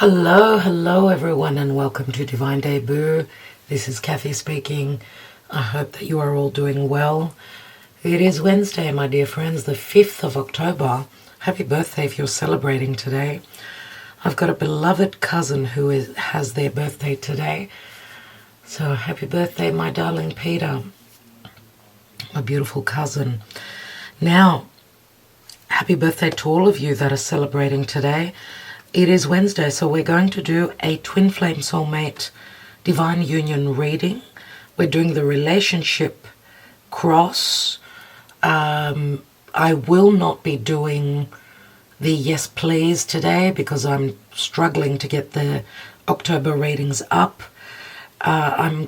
Hello everyone, and welcome to Divine Debut. This is Kathy speaking. I hope that you are all doing well. It is Wednesday, my dear friends, the 5th of October. Happy birthday if you're celebrating today. I've got a beloved cousin who has their birthday today. So happy birthday, my darling Peter, my beautiful cousin. Now, happy birthday to all of you that are celebrating today. It is Wednesday, so we're going to do a Twin Flame Soulmate Divine Union reading. We're doing the relationship cross. I will not be doing the yes please today because I'm struggling to get the October readings up. I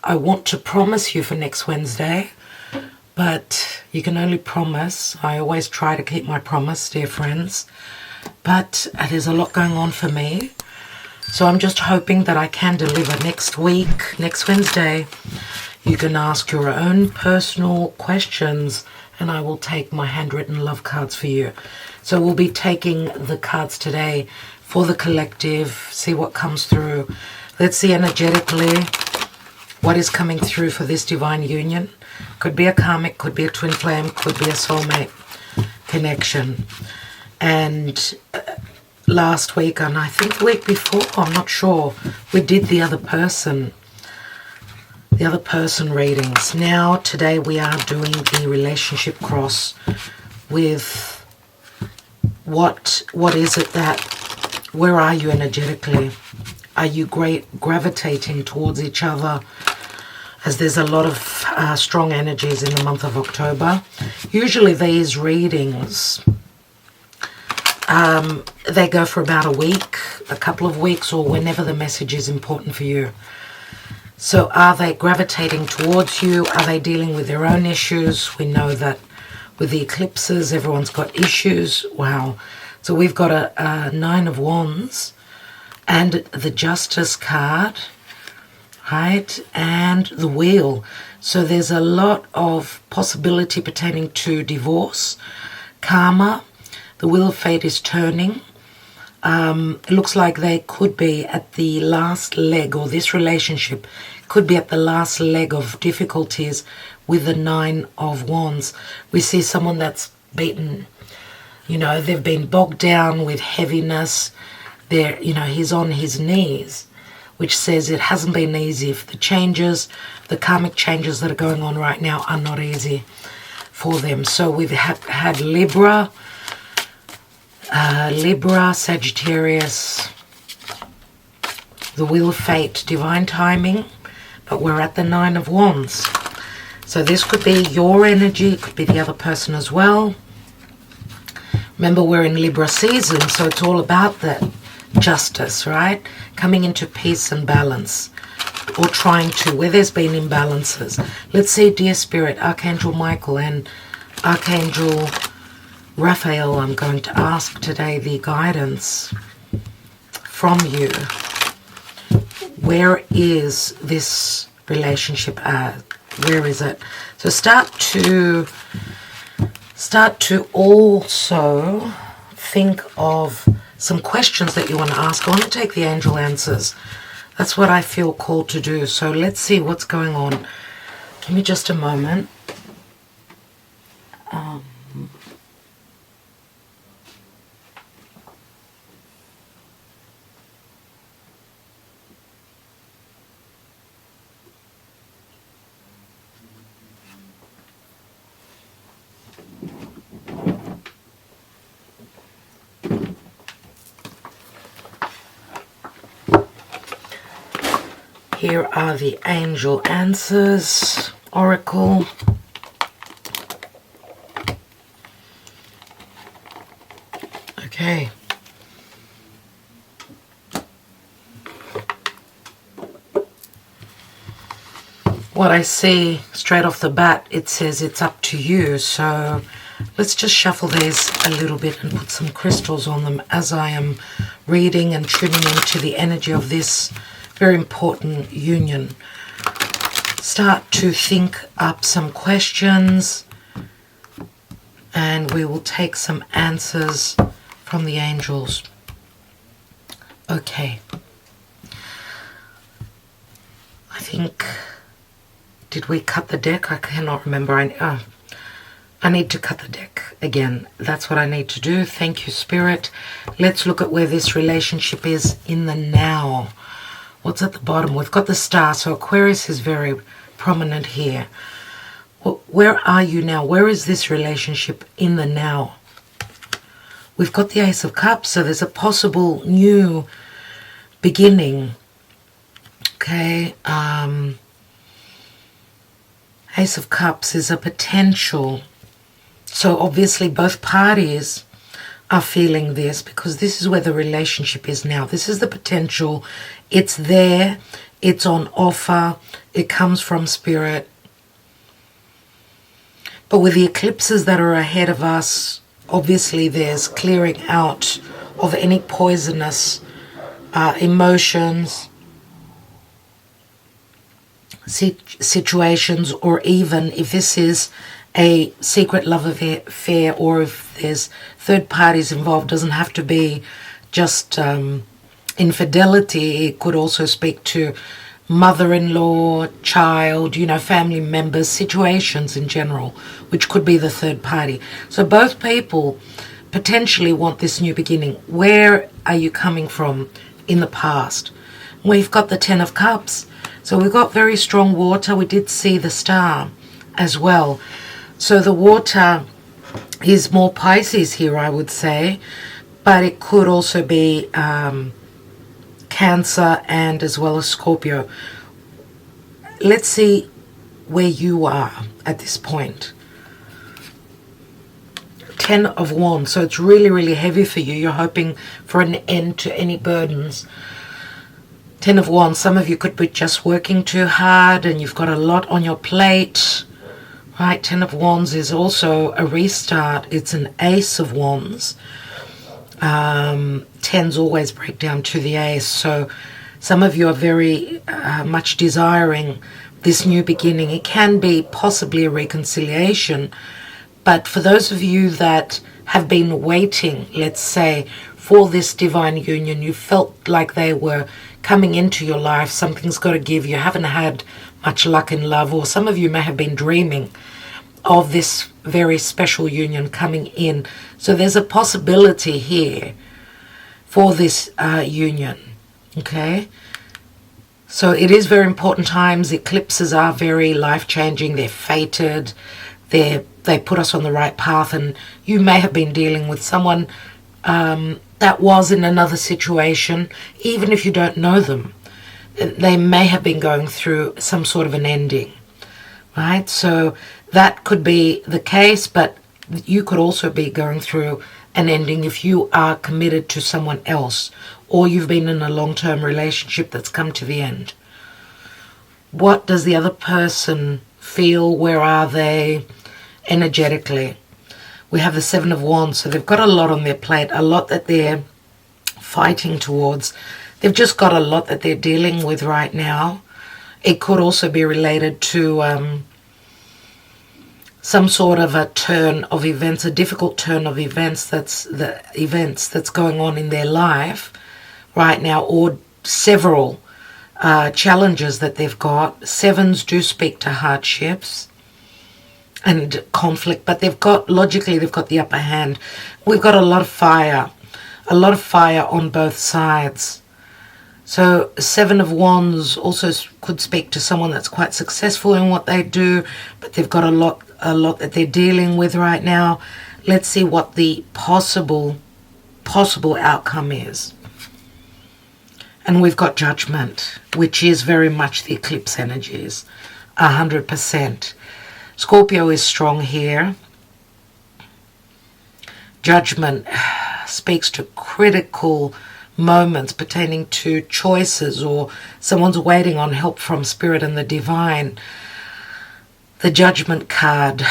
want to promise you for next Wednesday, but you can only promise. I always try to keep my promise, dear friends. But there's a lot going on for me, so I'm just hoping that I can deliver next week, next Wednesday. You can ask your own personal questions and I will take my handwritten love cards for you. So we'll be taking the cards today for the collective, see what comes through. Let's see energetically what is coming through for this divine union. Could be a karmic, could be a twin flame, could be a soulmate connection. And last week, and I think the week before, I'm not sure, we did the other person readings. Now today we are doing the relationship cross with what is it that, where are you energetically? Are you gravitating towards each other? As there's a lot of strong energies in the month of October. Usually these readings, they go for about a week, a couple of weeks, or whenever the message is important for you. So are they gravitating towards you? Are they dealing with their own issues? We know that with the eclipses, everyone's got issues. Wow. So we've got a Nine of Wands and the Justice card, right? And the Wheel. So there's a lot of possibility pertaining to divorce, karma. The Wheel of Fate is turning. It looks like they could be at the last leg, or this relationship could be at the last leg of difficulties with the Nine of Wands. We see someone that's beaten. You know, they've been bogged down with heaviness. He's on his knees, which says it hasn't been easy. The changes, the karmic changes that are going on right now are not easy for them. So we've had Libra, Sagittarius, the Wheel of Fate, divine timing, but we're at the Nine of Wands. So this could be your energy, it could be the other person as well. Remember, we're in Libra season, so it's all about that justice, right? Coming into peace and balance, or trying to, where there's been imbalances. Let's see, dear Spirit, Archangel Michael and Archangel Raphael, I'm going to ask today the guidance from you. Where is this relationship at? Where is it? So start to also think of some questions that you want to ask. I want to take the angel answers. That's what I feel called to do. So let's see what's going on. Give me just a moment. Here are the angel answers, Oracle. Okay. What I see straight off the bat, it says it's up to you. So let's just shuffle these a little bit and put some crystals on them as I am reading and tuning into the energy of this very important union. Start to think up some questions and we will take some answers from the angels. Okay. I think, did we cut the deck? I cannot remember. I need to cut the deck again. That's what I need to do. Thank you, Spirit. Let's look at where this relationship is in the now. What's at the bottom? We've got the star, so Aquarius is very prominent here. Where are you now? Where is this relationship in the now? We've got the Ace of Cups, so there's a possible new beginning. Okay. Ace of Cups is a potential. So obviously both parties are feeling this, because this is where the relationship is now. This is the potential. It's there. It's on offer. It comes from Spirit. But with the eclipses that are ahead of us, obviously there's clearing out of any poisonous emotions, situations, or even if this is a secret love affair, or if there's third parties involved, doesn't have to be just infidelity. It could also speak to mother-in-law, child, family members, situations in general, which could be the third party. So both people potentially want this new beginning. Where are you coming from in the past? We've got the Ten of Cups. So we've got very strong water. We did see the star as well. So the water is more Pisces here, I would say. But it could also be Cancer and as well as Scorpio. Let's see where you are at this point. Ten of Wands. So it's really, really heavy for you. You're hoping for an end to any burdens. Ten of Wands. Some of you could be just working too hard and you've got a lot on your plate. Right, Ten of Wands is also a restart. It's an Ace of Wands. Tens always break down to the Ace. So some of you are very much desiring this new beginning. It can be possibly a reconciliation. But for those of you that have been waiting, let's say, for this divine union, you felt like they were coming into your life, something's got to give. You haven't had much luck in love, or some of you may have been dreaming of this very special union coming in. So there's a possibility here for this union. Okay, so it is very important times. Eclipses are very life-changing. They're fated. They put us on the right path, and you may have been dealing with someone that was in another situation. Even if you don't know them, they may have been going through some sort of an ending, right? So that could be the case, but you could also be going through an ending if you are committed to someone else, or you've been in a long-term relationship that's come to the end. What does the other person feel? Where are they energetically? We have the Seven of Wands, so they've got a lot on their plate, a lot that they're fighting towards. They've just got a lot that they're dealing with right now. It could also be related to some sort of a turn of events, a difficult turn of events that's going on in their life right now, or several challenges that they've got. Sevens do speak to hardships and conflict, but they've got the upper hand. We've got a lot of fire on both sides. So Seven of Wands also could speak to someone that's quite successful in what they do, but they've got a lot that they're dealing with right now. Let's see what the possible outcome is. And we've got Judgment, which is very much the eclipse energies, 100%. Scorpio is strong here. Judgment speaks to critical moments pertaining to choices, or someone's waiting on help from Spirit and the divine. The Judgment card.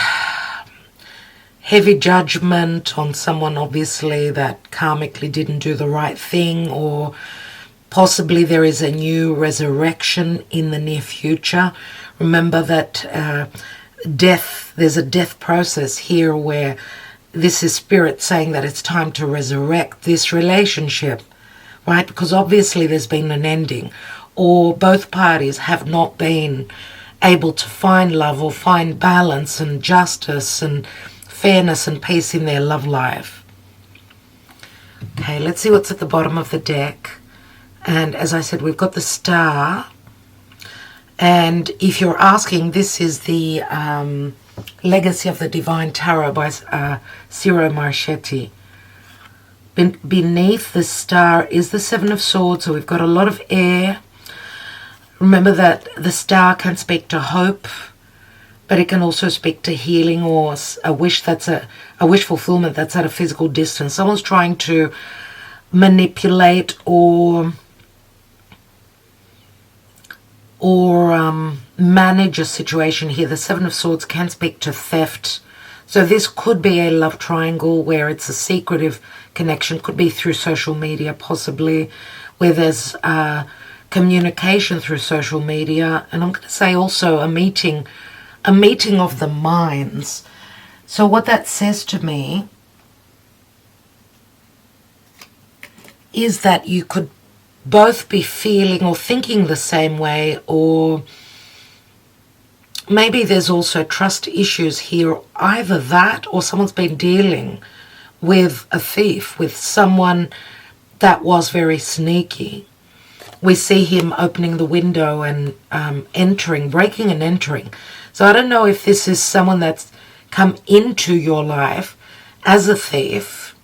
Heavy judgment on someone, obviously, that karmically didn't do the right thing, or possibly there is a new resurrection in the near future. Remember that there's a death process here where this is Spirit saying that it's time to resurrect this relationship, right? Because obviously there's been an ending, or both parties have not been able to find love or find balance and justice and fairness and peace in their love life. Okay, let's see what's at the bottom of the deck. And as I said, we've got the Star. And if you're asking, this is the Legacy of the Divine Tarot by Ciro Marchetti. Beneath the Star is the Seven of Swords, so we've got a lot of air. Remember that the Star can speak to hope, but it can also speak to healing or a wish that's a wish fulfillment that's at a physical distance. Someone's trying to manipulate or manage a situation here. The Seven of Swords can speak to theft. So this could be a love triangle where it's a secretive connection. Could be through social media, possibly, where there's communication through social media. And I'm going to say also a meeting of the minds. So what that says to me is that you could both be feeling or thinking the same way, or maybe there's also trust issues here. Either that, or someone's been dealing with a thief, with someone that was very sneaky. We see him opening the window and entering, breaking and entering. So I don't know if this is someone that's come into your life as a thief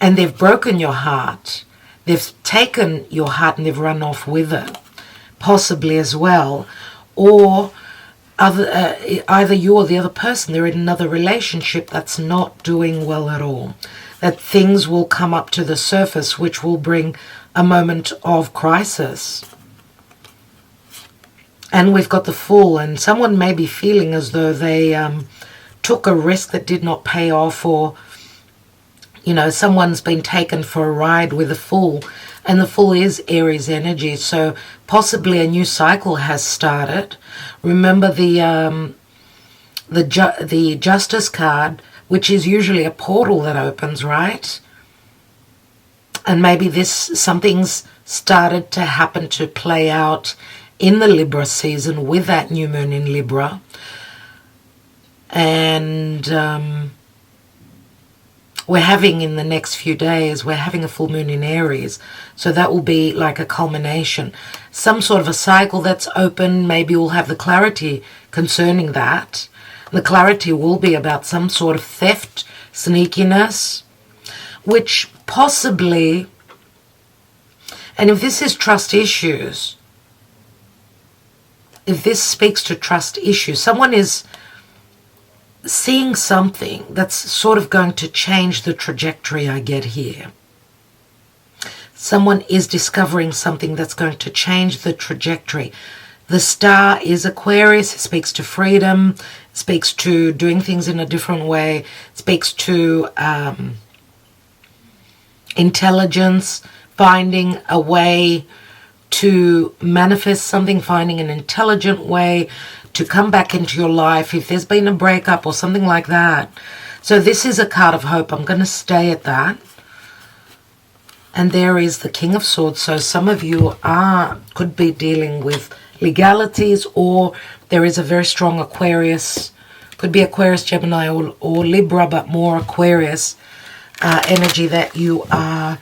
and they've broken your heart. They've taken your heart and they've run off with it, possibly as well. Or either you or the other person, they're in another relationship that's not doing well at all. That things will come up to the surface which will bring a moment of crisis. And we've got the Fool, and someone may be feeling as though they took a risk that did not pay off, or someone's been taken for a ride with a Fool, and the Fool is Aries energy, so possibly a new cycle has started. Remember the Justice card, which is usually a portal that opens, right? And maybe something's started to happen, to play out in the Libra season with that new moon in Libra. And we're having, in the next few days, we're having a full moon in Aries. So that will be like a culmination. Some sort of a cycle that's open. Maybe we'll have the clarity concerning that. The clarity will be about some sort of theft, sneakiness, which possibly, and if this is trust issues, if this speaks to trust issues, someone is seeing something that's sort of going to change the trajectory I get here. Someone is discovering something that's going to change the trajectory. The Star is Aquarius. It speaks to freedom, speaks to doing things in a different way, speaks to intelligence, finding a way to manifest something, finding an intelligent way to come back into your life if there's been a breakup or something like that. So this is a card of hope. I'm going to stay at that. And there is the King of Swords. So some of you could be dealing with legalities, or there is a very strong Aquarius, could be Aquarius, Gemini, or Libra, but more Aquarius energy that you are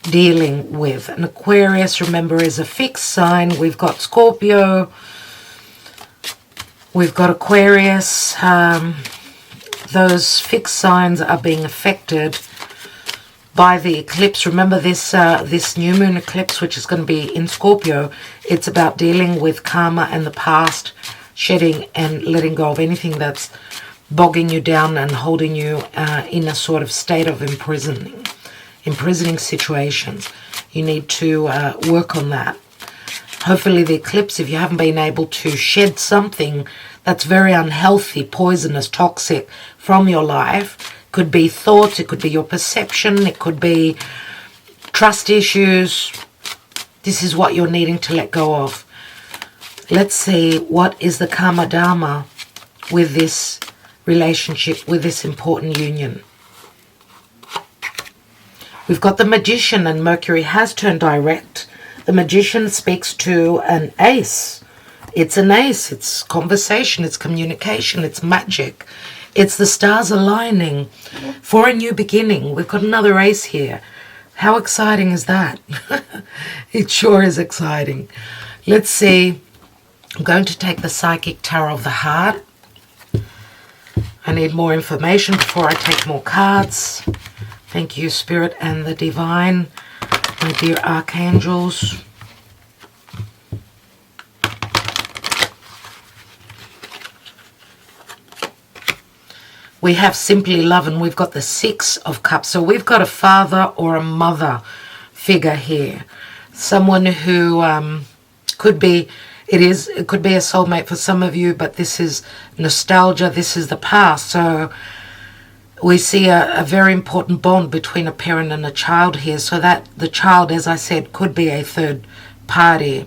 dealing with. And Aquarius, remember, is a fixed sign. We've got Scorpio, we've got Aquarius. Those fixed signs are being affected by the eclipse. Remember this new moon eclipse, which is going to be in Scorpio. It's about dealing with karma and the past, shedding and letting go of anything that's bogging you down and holding you in a sort of state of imprisoning situations. You need to work on that. Hopefully the eclipse, if you haven't been able to shed something that's very unhealthy, poisonous, toxic from your life, could be thoughts, it could be your perception, it could be trust issues. This is what you're needing to let go of. Let's see, what is the Karma Dharma with this relationship, with this important union? We've got the Magician, and Mercury has turned direct. The Magician speaks to an ace. It's an ace. It's conversation. It's communication. It's magic. It's the stars aligning for a new beginning. We've got another ace here. How exciting is that? It sure is exciting. Let's see. I'm going to take the Psychic Tarot of the Heart. I need more information before I take more cards. Thank you, Spirit and the Divine, my dear Archangels. We have Simply Love, and we've got the Six of Cups. So we've got a father or a mother figure here. Someone who could be, it could be a soulmate for some of you, but this is nostalgia. This is the past. So we see a very important bond between a parent and a child here. So that the child, as I said, could be a third party,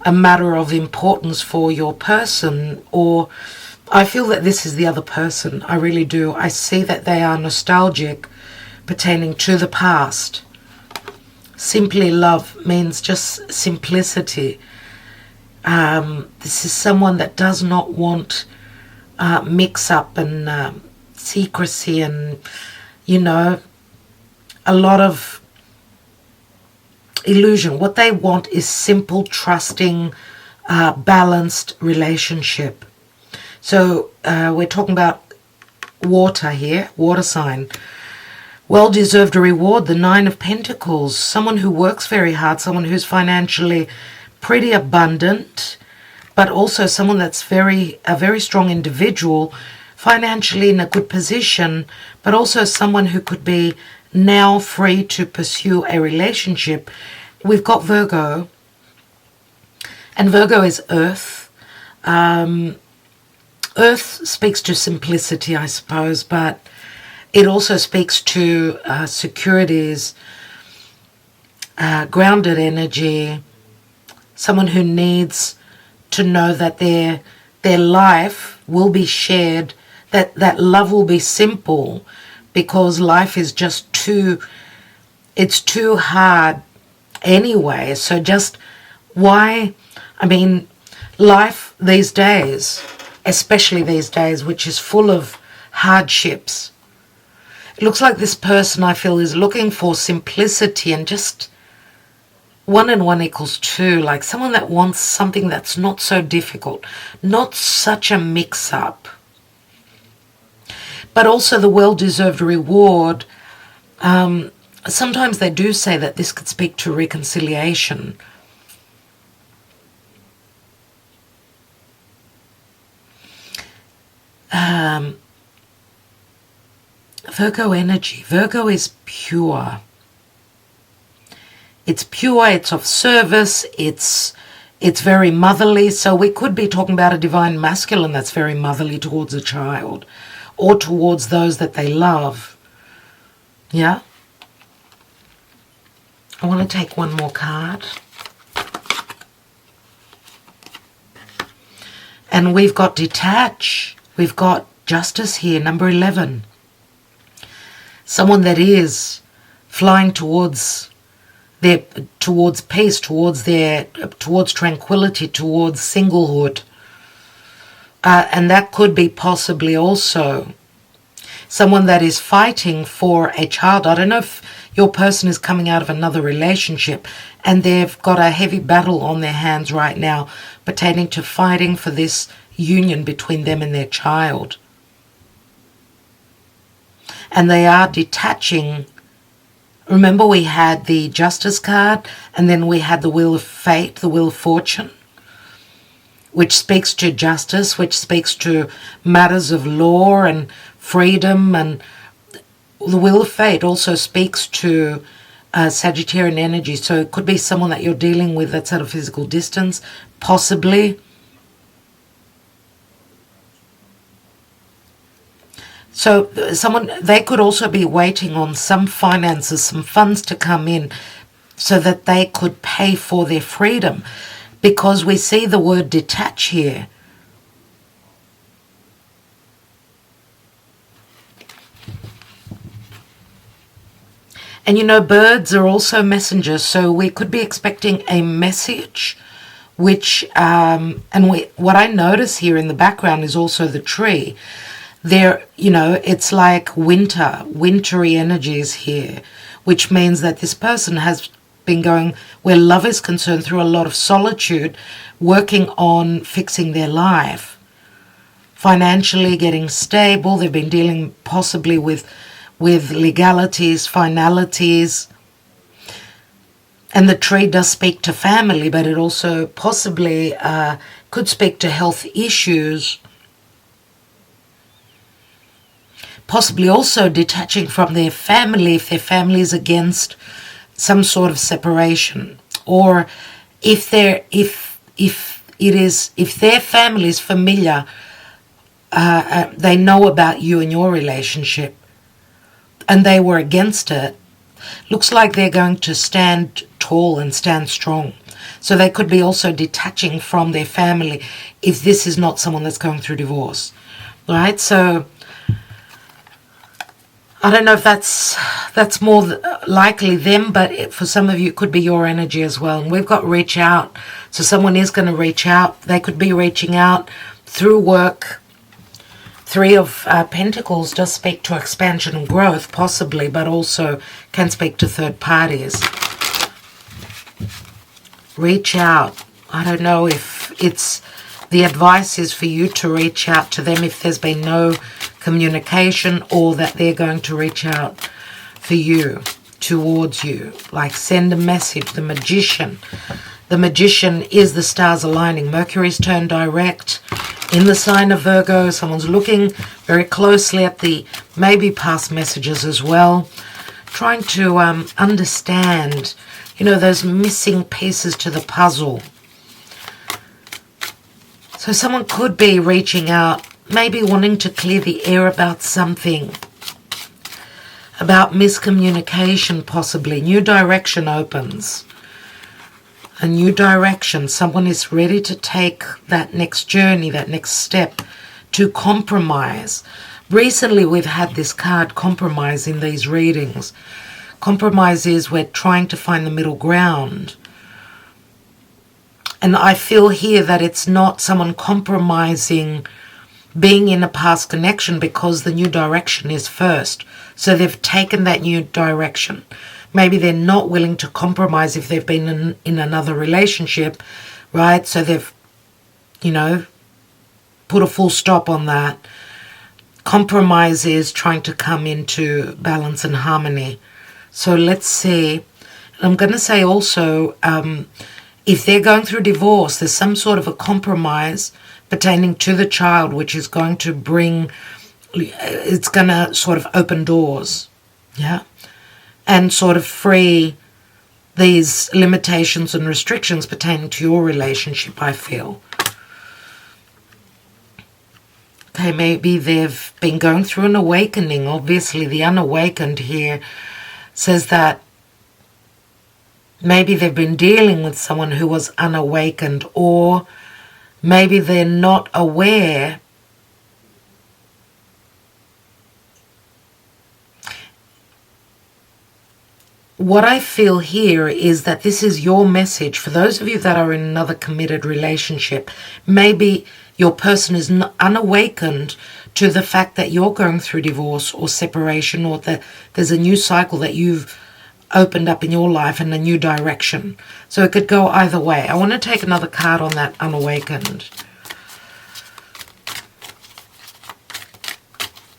a matter of importance for your person, or I feel that this is the other person. I really do. I see that they are nostalgic pertaining to the past. Simply Love means just simplicity. This is someone that does not want mix-up and secrecy and, you know, a lot of illusion. What they want is simple, trusting, balanced relationship. So we're talking about water here, water sign. Well-deserved reward, the Nine of Pentacles. Someone who works very hard, someone who's financially pretty abundant, but also someone that's a very strong individual, financially in a good position, but also someone who could be now free to pursue a relationship. We've got Virgo, and Virgo is Earth. Earth speaks to simplicity, I suppose, but it also speaks to securities, grounded energy, someone who needs to know that their life will be shared, that love will be simple, because life is just it's too hard anyway. So just why, I mean, life these days, especially these days, which is full of hardships. It looks like this person, I feel, is looking for simplicity and just 1 and 1 equals 2, like someone that wants something that's not so difficult, not such a mix-up. But also the well-deserved reward. Sometimes they do say that this could speak to reconciliation. Virgo energy. Virgo is pure. It's pure, it's of service, it's very motherly. So we could be talking about a divine masculine that's very motherly towards a child or towards those that they love. Yeah? I want to take one more card. And we've got detach. We've got justice here, number 11. Someone that is flying towards peace, towards tranquility, towards singlehood. And that could be possibly also someone that is fighting for a child. I don't know if your person is coming out of another relationship and they've got a heavy battle on their hands right now pertaining to fighting for this union between them and their child. And they are detaching. Remember, we had the Justice card, and then we had the Wheel of Fate, the Wheel of Fortune, which speaks to justice, which speaks to matters of law and freedom. And the Wheel of Fate also speaks to Sagittarian energy. So it could be someone that you're dealing with that's at a physical distance, possibly. So they could also be waiting on some finances, some funds to come in so that they could pay for their freedom, because we see the word detach here. And you know, birds are also messengers, so we could be expecting a message, which, what I notice here in the background is also the tree. There, you know, it's like wintry energies here, which means that this person has been going, where love is concerned, through a lot of solitude, working on fixing their life, financially getting stable. They've been dealing possibly with legalities, finalities. And the tree does speak to family, but it also possibly could speak to health issues. Possibly also detaching from their family if their family is against some sort of separation, or if their family is familiar, they know about you and your relationship, and they were against it. Looks like they're going to stand tall and stand strong. So they could be also detaching from their family if this is not someone that's going through divorce, right? So I don't know if that's more likely them, but for some of you, it could be your energy as well. And we've got reach out. So someone is going to reach out. They could be reaching out through work. Three of Pentacles does speak to expansion and growth, possibly, but also can speak to third parties. Reach out. I don't know if it's... The advice is for you to reach out to them if there's been no communication, or that they're going to reach out for you, towards you. Like send a message. The Magician. The Magician is the stars aligning. Mercury's turned direct in the sign of Virgo. Someone's looking very closely at the maybe past messages as well. Trying to understand, you know, those missing pieces to the puzzle. So someone could be reaching out, maybe wanting to clear the air about something. About miscommunication, possibly. New direction opens. A new direction. Someone is ready to take that next journey, that next step, to compromise. Recently we've had this card, compromise, in these readings. Compromise is we're trying to find the middle ground. And I feel here that it's not someone compromising being in a past connection, because the new direction is first. So they've taken that new direction. Maybe they're not willing to compromise if they've been in another relationship, right? So they've, you know, put a full stop on that. Compromise is trying to come into balance and harmony. So let's see. I'm going to say also, if they're going through divorce, there's some sort of a compromise pertaining to the child, which is going to bring, it's going to sort of open doors, yeah, and sort of free these limitations and restrictions pertaining to your relationship, I feel. Okay, maybe they've been going through an awakening. Obviously, the unawakened here says that maybe they've been dealing with someone who was unawakened, or maybe they're not aware. What I feel here is that this is your message. For those of you that are in another committed relationship, maybe your person is unawakened to the fact that you're going through divorce or separation, or that there's a new cycle that you've opened up in your life and a new direction. So it could go either way. I want to take another card on that unawakened.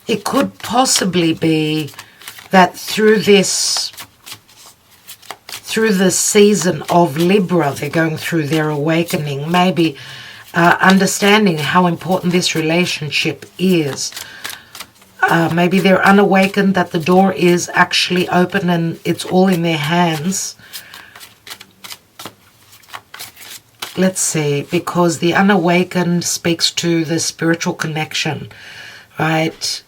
It could possibly be that through the season of Libra, they're going through their awakening, maybe understanding how important this relationship is. Maybe they're unawakened that the door is actually open and it's all in their hands. Let's see, because the unawakened speaks to the spiritual connection, right?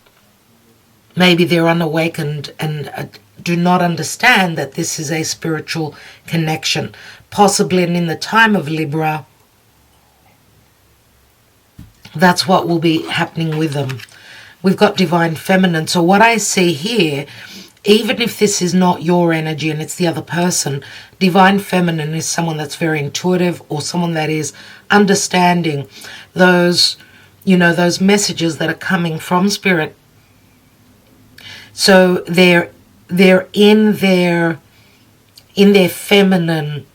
Maybe they're unawakened and do not understand that this is a spiritual connection. Possibly, and in the time of Libra, that's what will be happening with them. We've got divine feminine. So what I see here even if this is not your energy and it's the other person, divine feminine is someone that's very intuitive, or someone that is understanding those, you know, those messages that are coming from spirit. So they're in their feminine,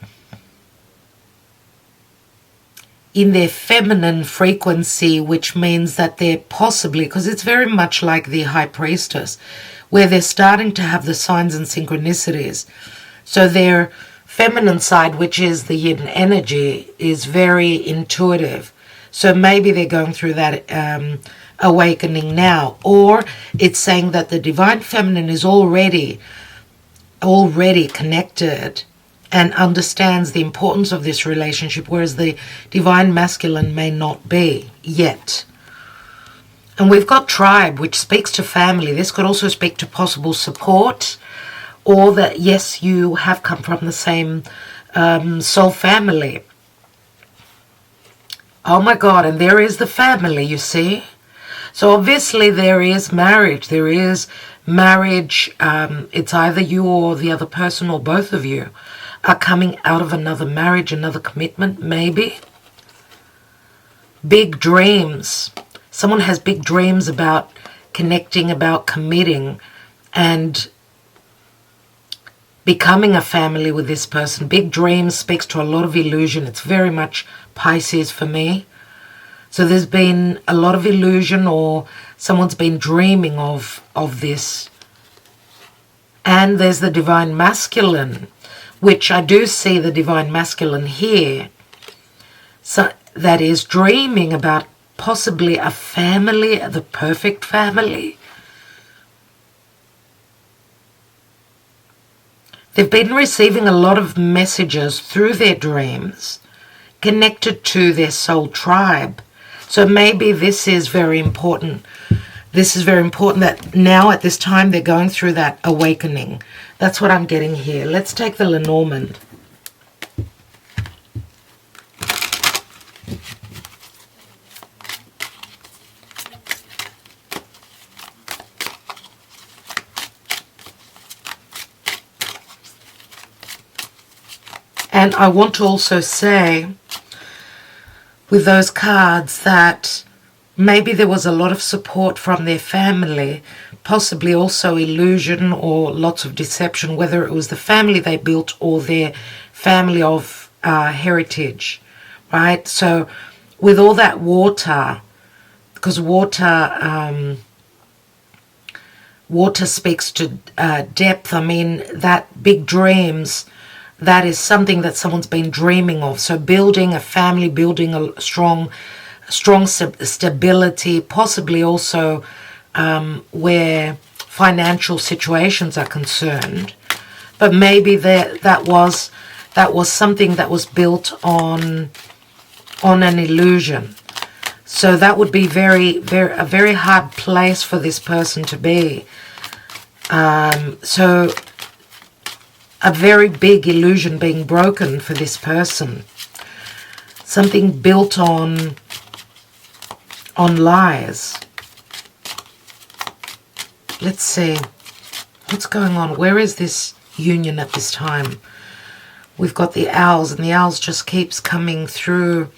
frequency, which means that they're possibly, because it's very much like the high priestess, where they're starting to have the signs and synchronicities. So their feminine side, which is the yin energy, is very intuitive. So maybe they're going through that awakening now, or it's saying that the divine feminine is already connected and understands the importance of this relationship, whereas the divine masculine may not be yet. And we've got tribe, which speaks to family. This could also speak to possible support, or that, yes, you have come from the same soul family. Oh my God, and there is the family, you see. So obviously there is marriage. There is marriage. It's either you or the other person, or both of you are coming out of another marriage, another commitment, maybe. Big dreams. Someone has big dreams about connecting, about committing, and becoming a family with this person. Big dreams speaks to a lot of illusion. It's very much Pisces for me. So there's been a lot of illusion, or someone's been dreaming of this. And there's the divine masculine, which I do see the divine masculine here. So that is dreaming about possibly a family, the perfect family. They've been receiving a lot of messages through their dreams connected to their soul tribe. So maybe this is very important. This is very important that now at this time they're going through that awakening. That's what I'm getting here. Let's take the Lenormand. And I want to also say with those cards that maybe there was a lot of support from their family, possibly also illusion or lots of deception, whether it was the family they built or their family of heritage, right? So with all that water, because water speaks to depth. I mean, that big dreams, that is something that someone's been dreaming of. So building a family, building a strong stability, possibly also where financial situations are concerned. But maybe that was something that was built on an illusion. So that would be a very hard place for this person to be. So a very big illusion being broken for this person. Something built on lies. Let's see. What's going on? Where is this union at this time? We've got the owls, and the owls just keeps coming through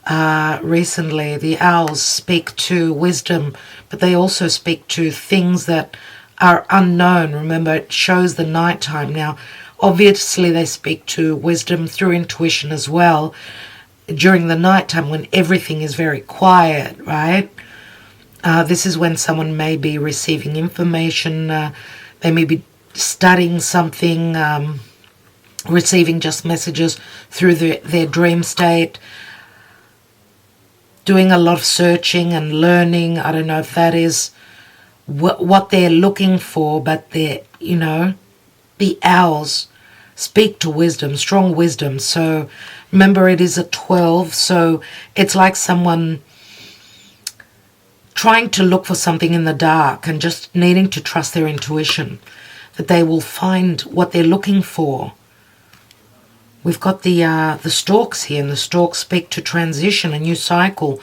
recently. The owls speak to wisdom, but they also speak to things that are unknown. Remember, it shows the nighttime. Now, obviously, they speak to wisdom through intuition as well during the nighttime when everything is very quiet, right? This is when someone may be receiving information. They may be studying something, receiving just messages through their dream state, doing a lot of searching and learning. I don't know if that is what they're looking for, but the owls speak to wisdom, strong wisdom. So remember, it is a 12, so it's like someone trying to look for something in the dark and just needing to trust their intuition, that they will find what they're looking for. We've got the storks here, and the storks speak to transition, a new cycle.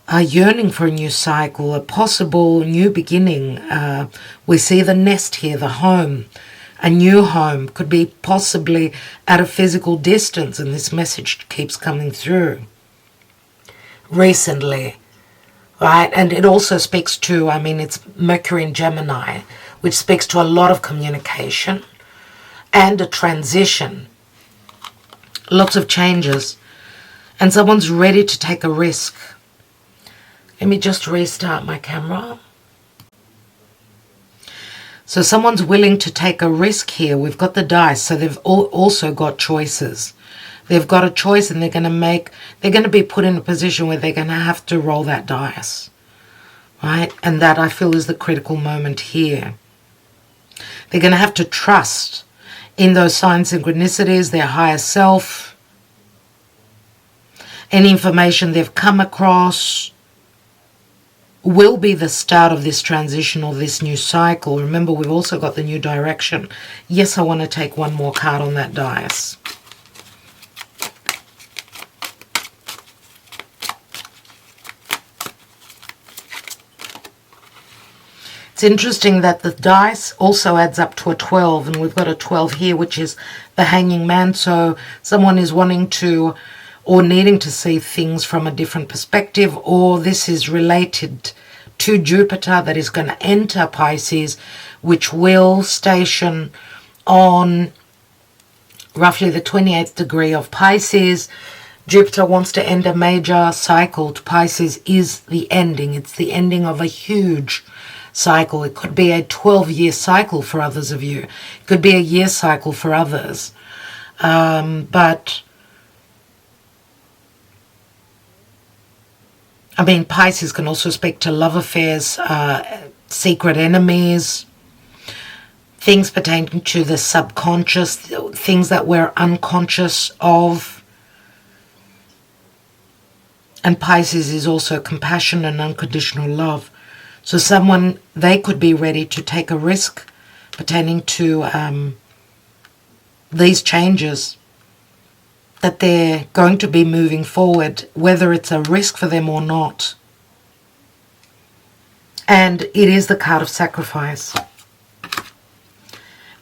are yearning for a new cycle, a possible new beginning. We see the nest here, the home. A new home could be possibly at a physical distance, and this message keeps coming through. Recently, right? And it also speaks to, I mean, it's Mercury in Gemini, which speaks to a lot of communication and a transition. Lots of changes. And someone's ready to take a risk. Let me just restart my camera. So someone's willing to take a risk here. We've got the dice, so they've also got choices. They've got a choice, and they're going to be put in a position where they're going to have to roll that dice, right? And that, I feel, is the critical moment here. They're going to have to trust in those sign synchronicities, their higher self, any information they've come across will be the start of this transition or this new cycle. Remember, we've also got the new direction. Yes, I want to take one more card on that dice. It's interesting that the dice also adds up to a 12, and we've got a 12 here, which is the Hanging Man. So someone is wanting to or needing to see things from a different perspective, or this is related to Jupiter that is going to enter Pisces, which will station on roughly the 28th degree of Pisces. Jupiter wants to end a major cycle. Pisces is the ending. It's the ending of a huge cycle. It could be a 12-year cycle for others of you. It could be a year cycle for others. But I mean, Pisces can also speak to love affairs, secret enemies, things pertaining to the subconscious, things that we're unconscious of. And Pisces is also compassion and unconditional love. So someone, they could be ready to take a risk pertaining to these changes that they're going to be moving forward, whether it's a risk for them or not. And it is the card of sacrifice.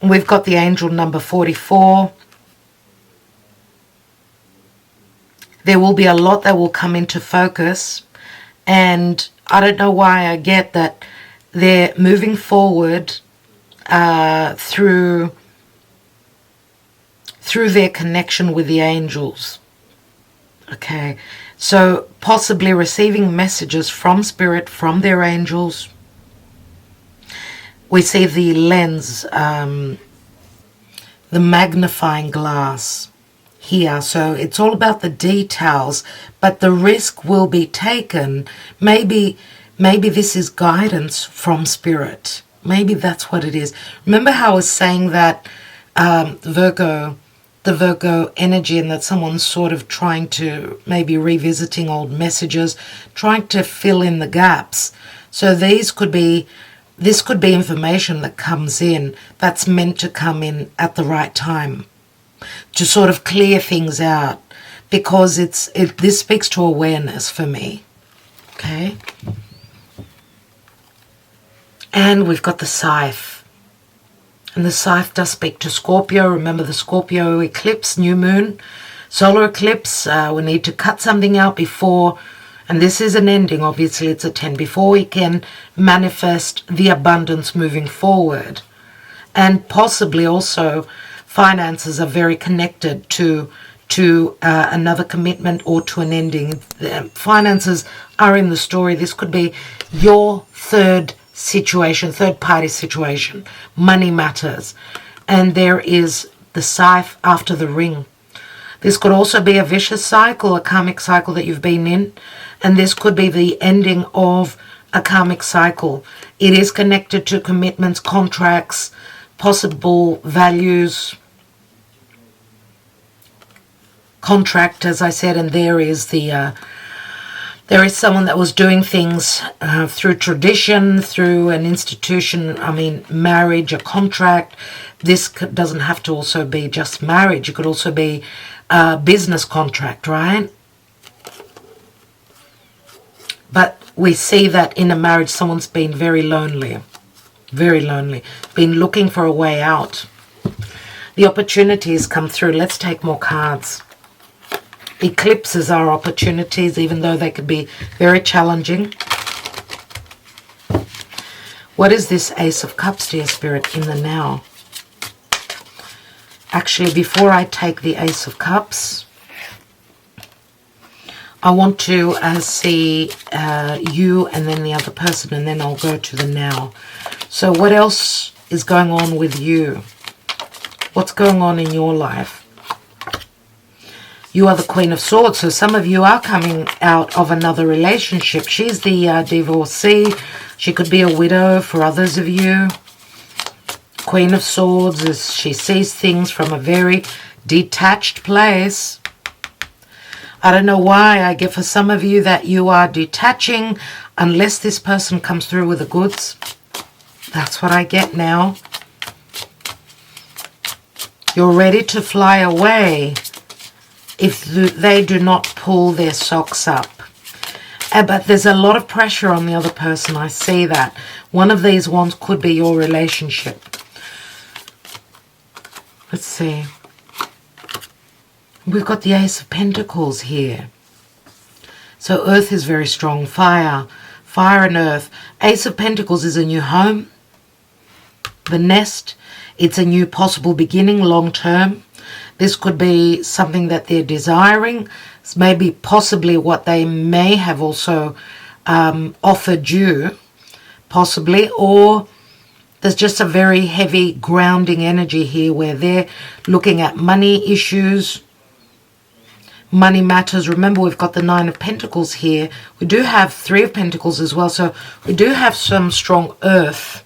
And we've got the angel number 44. There will be a lot that will come into focus, and I don't know why I get that they're moving forward through their connection with the angels. Okay, so possibly receiving messages from Spirit, from their angels. We see the lens, the magnifying glass here. So it's all about the details, but the risk will be taken. Maybe this is guidance from Spirit. Maybe that's what it is. Remember how I was saying that the Virgo energy, and that someone's sort of trying to, maybe revisiting old messages, trying to fill in the gaps. So this could be information that comes in that's meant to come in at the right time to sort of clear things out, because this speaks to awareness for me. Okay, and we've got the scythe. And the scythe does speak to Scorpio. Remember the Scorpio eclipse, new moon, solar eclipse. We need to cut something out before, and this is an ending, obviously it's a 10, before we can manifest the abundance moving forward. And possibly also finances are very connected to another commitment or to an ending. The finances are in the story. This could be your third party situation. Money matters. And there is the scythe after the ring. This could also be a vicious cycle, a karmic cycle that you've been in. And this could be the ending of a karmic cycle. It is connected to commitments, contracts, possible values, contract, as I said. And there is there is someone that was doing things through tradition, through an institution, I mean, marriage, a contract. This doesn't have to also be just marriage. It could also be a business contract, right? But we see that in a marriage, someone's been very lonely, been looking for a way out. The opportunities come through. Let's take more cards. Eclipses are opportunities, even though they could be very challenging. What is this Ace of Cups, dear Spirit, in the now? Actually, before I take the Ace of Cups, I want to see you and then the other person, and then I'll go to the now. So what else is going on with you? What's going on in your life? You are the Queen of Swords, so some of you are coming out of another relationship. She's the divorcee. She could be a widow for others of you. Queen of Swords, is she sees things from a very detached place. I don't know why I get for some of you that you are detaching unless this person comes through with the goods. That's what I get now. You're ready to fly away if they do not pull their socks up. But there's a lot of pressure on the other person. I see that. One of these ones could be your relationship. Let's see. We've got the Ace of Pentacles here. So earth is very strong. Fire and earth. Ace of Pentacles is a new home. The nest. It's a new possible beginning, long term. This could be something that they're desiring. It's maybe possibly what they may have also offered you, possibly. Or there's just a very heavy grounding energy here where they're looking at money issues, money matters. Remember, we've got the Nine of Pentacles here. We do have Three of Pentacles as well. So we do have some strong earth.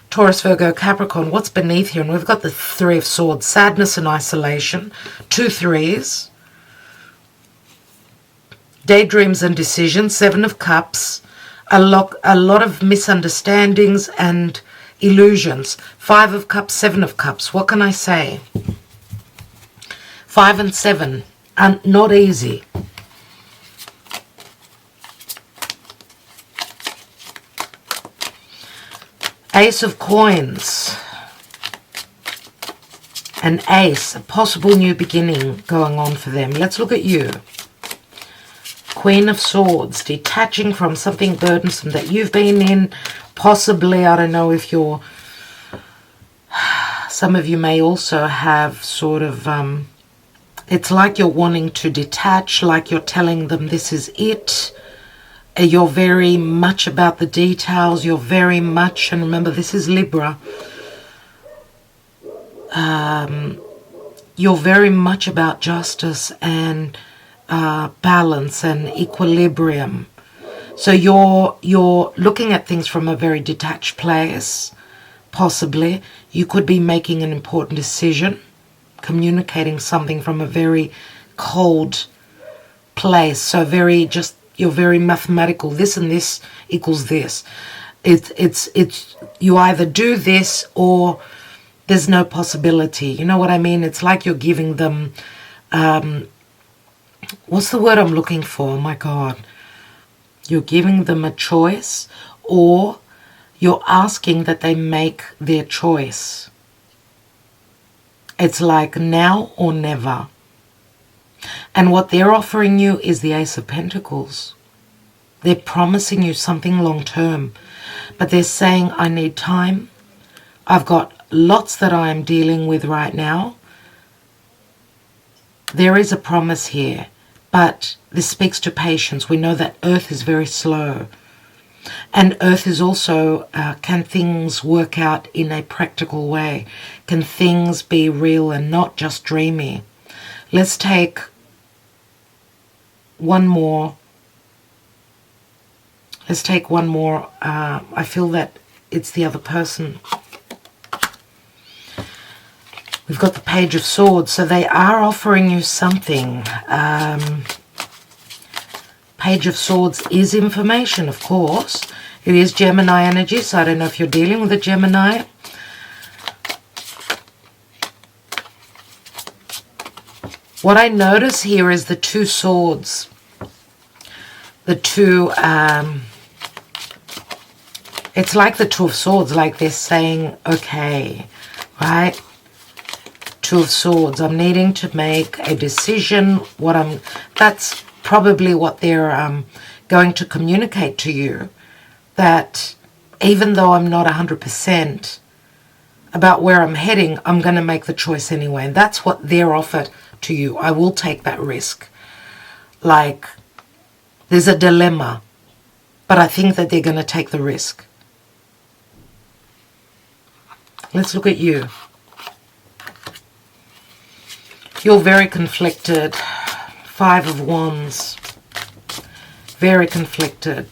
Taurus, Virgo, Capricorn. What's beneath here? And we've got the Three of Swords. Sadness and isolation. 2 threes. Daydreams and decisions. 7 of Cups. A lot of misunderstandings and illusions. 5 of Cups, 7 of Cups. What can I say? 5 and 7. And not easy. Ace of Coins. An ace. A possible new beginning going on for them. Let's look at you. Queen of Swords. Detaching from something burdensome that you've been in. Possibly, I don't know if you're... Some of you may also have sort of... it's like you're wanting to detach, like you're telling them this is it. You're very much about the details. You're very much, and remember this is Libra. You're very much about justice and balance and equilibrium. So you're looking at things from a very detached place. Possibly you could be making an important decision, communicating something from a very cold place. So very just. You're very mathematical. This and this equals this. It's you either do this or there's no possibility. You know what I mean? It's like you're giving them what's the word I'm looking for? Oh my God. You're giving them a choice, or you're asking that they make their choice. It's like now or never. And what they're offering you is the Ace of Pentacles. They're promising you something long term. But they're saying, I need time. I've got lots that I am dealing with right now. There is a promise here. But this speaks to patience. We know that earth is very slow. And earth is also, can things work out in a practical way? Can things be real and not just dreamy? Let's take one more. Let's take one more. I feel that it's the other person. We've got the Page of Swords. So they are offering you something. Page of Swords is information, of course. It is Gemini energy, so I don't know if you're dealing with a Gemini. What I notice here is the 2 swords. the two, it's like the Two of Swords, like they're saying, okay, right? Two of Swords, I'm needing to make a decision. That's probably what they're going to communicate to you, that even though I'm not 100% about where I'm heading, I'm going to make the choice anyway. And that's what they're offered to you. I will take that risk. Like, there's a dilemma, but I think that they're going to take the risk. Let's look at you. You're very conflicted. Five of Wands. Very conflicted.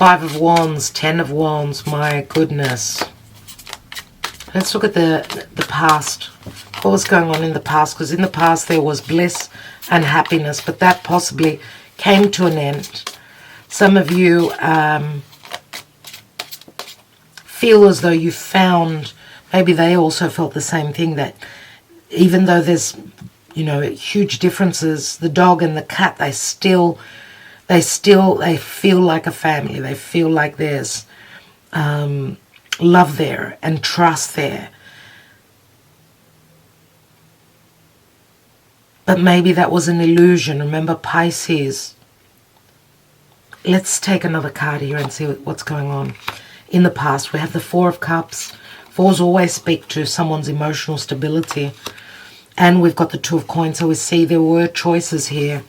Five of Wands, Ten of Wands, my goodness. Let's look at the past. What was going on in the past? Because in the past there was bliss and happiness, but that possibly came to an end. Some of you feel as though you found, maybe they also felt the same thing, that even though there's, you know, huge differences, the dog and the cat, they feel like a family. They feel like there's love there and trust there. But maybe that was an illusion. Remember, Pisces. Let's take another card here and see what's going on. In the past, we have the Four of Cups. Fours always speak to someone's emotional stability. And we've got the Two of Coins, so we see there were choices here.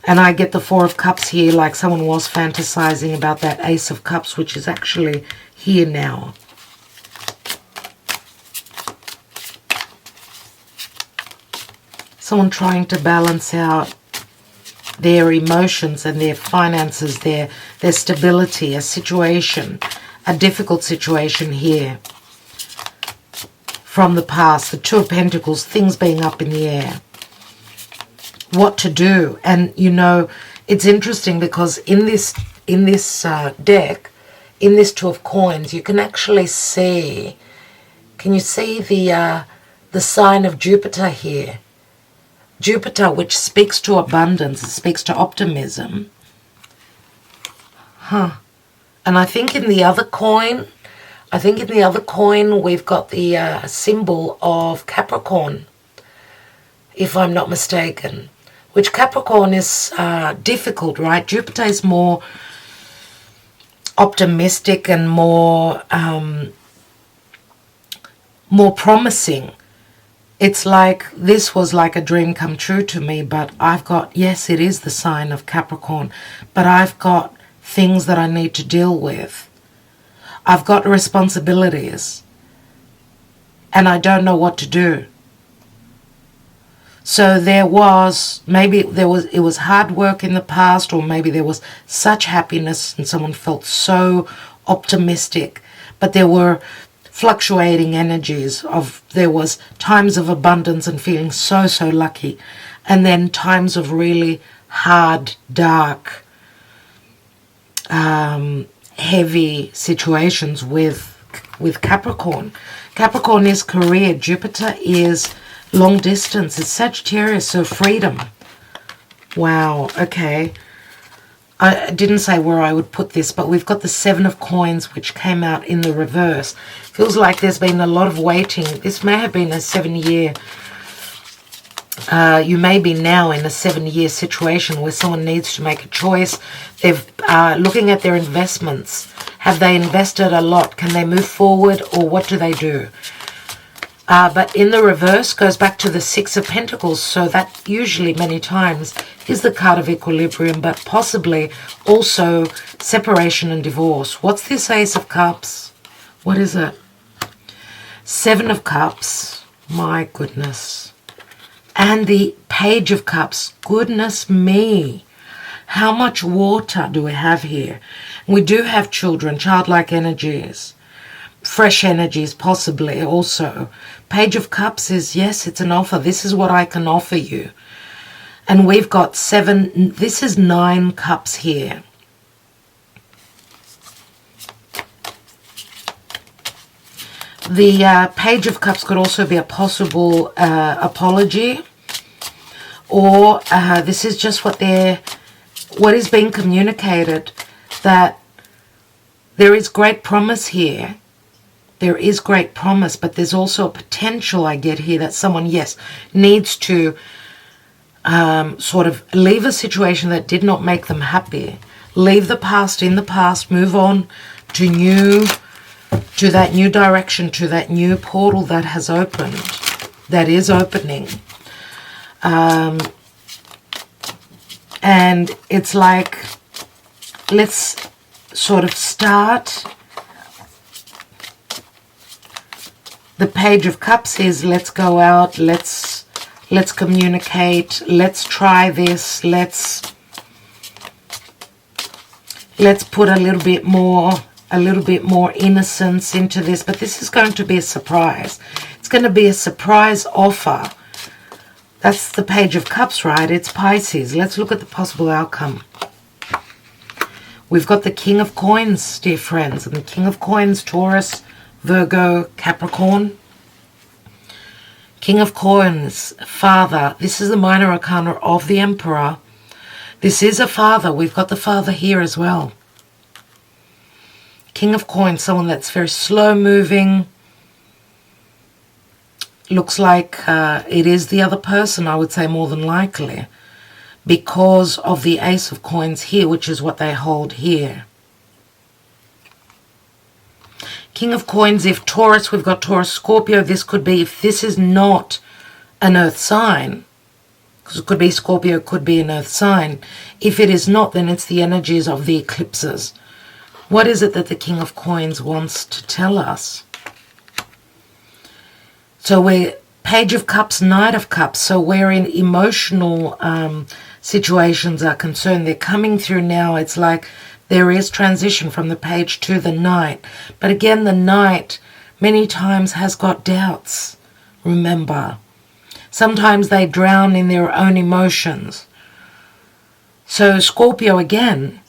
And I get the Four of Cups here, like someone was fantasizing about that Ace of Cups, which is actually here now. Someone trying to balance out their emotions and their finances, their stability, a situation, a difficult situation here from the past. The Two of Pentacles, things being up in the air. What to do. And you know, it's interesting because in this deck, in this Two of Coins, you can actually see, can you see the sign of Jupiter here? Jupiter, which speaks to abundance, it speaks to optimism. And I think in the other coin, we've got the symbol of Capricorn, if I'm not mistaken. Which Capricorn is difficult, right? Jupiter is more optimistic and more promising. It's like this was like a dream come true to me, but I've got, yes, it is the sign of Capricorn, but I've got things that I need to deal with. I've got responsibilities, and I don't know what to do. So there was, it was hard work in the past, or maybe there was such happiness and someone felt so optimistic, but there were fluctuating energies of, there was times of abundance and feeling so lucky, and then times of really hard, dark, heavy situations with Capricorn. Capricorn is career. Jupiter is long distance. It's Sagittarius, so freedom. Wow, okay. I didn't say where I would put this, but we've got the Seven of Coins, which came out in the reverse. Feels like there's been a lot of waiting. This may have been a 7-year, you may be now in a 7-year situation where someone needs to make a choice. They've looking at their investments. Have they invested a lot? Can they move forward, or what do they do? But in the reverse goes back to the Six of Pentacles, so that usually many times is the card of equilibrium, but possibly also separation and divorce. What's this Ace of Cups? What is it? Seven of Cups. My goodness. And the Page of Cups. Goodness me. How much water do we have here? We do have children, childlike energies. Fresh energies possibly also. Page of Cups is, yes, it's an offer. This is what I can offer you. And we've got 7, this is 9 cups here. The Page of Cups could also be a possible apology, or this is just what is being communicated, that there is great promise here. There is great promise, but there's also a potential I get here that someone, yes, needs to sort of leave a situation that did not make them happy. Leave the past in the past, move on to that new direction, to that new portal that has opened, that is opening. And it's like, let's sort of start. The Page of Cups is, let's go out, let's communicate, let's try this, let's put a little bit more innocence into this. But this is going to be a surprise. It's going to be a surprise offer. That's the Page of Cups, right? It's Pisces. Let's look at the possible outcome. We've got the King of Coins, dear friends, and the King of Coins, Taurus, Virgo, Capricorn. King of Coins, Father. This is the minor arcana of the Emperor. This is a father. We've got the Father here as well. King of Coins, someone that's very slow moving. Looks like it is the other person, I would say, more than likely, because of the Ace of Coins here, which is what they hold here. King of Coins, if Taurus, we've got Taurus, Scorpio. This could be, if this is not an earth sign, because it could be Scorpio, could be an earth sign. If it is not, then it's the energies of the eclipses. What is it that the King of Coins wants to tell us? So we're Page of Cups, Knight of Cups. So where in emotional situations are concerned, they're coming through now. It's like there is transition from the Page to the Knight. But again, the Knight many times has got doubts, remember. Sometimes they drown in their own emotions. So Scorpio again,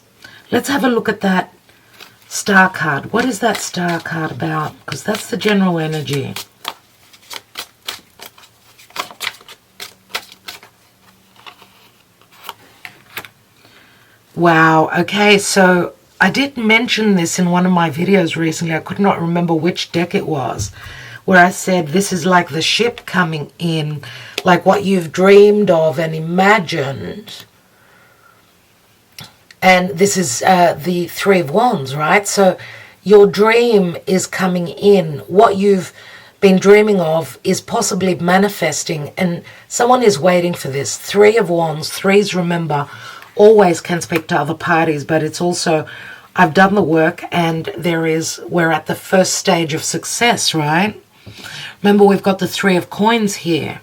let's have a look at that Star card. What is that Star card about? Because that's the general energy. Wow, okay, so I did mention this in one of my videos recently. I could not remember which deck it was, where I said this is like the ship coming in, like what you've dreamed of and imagined. And this is the Three of Wands, right? So your dream is coming in. What you've been dreaming of is possibly manifesting, and someone is waiting for this. Three of Wands, threes, remember, always can speak to other parties, but it's also, I've done the work, and we're at the first stage of success, right? Remember, we've got the Three of Coins here.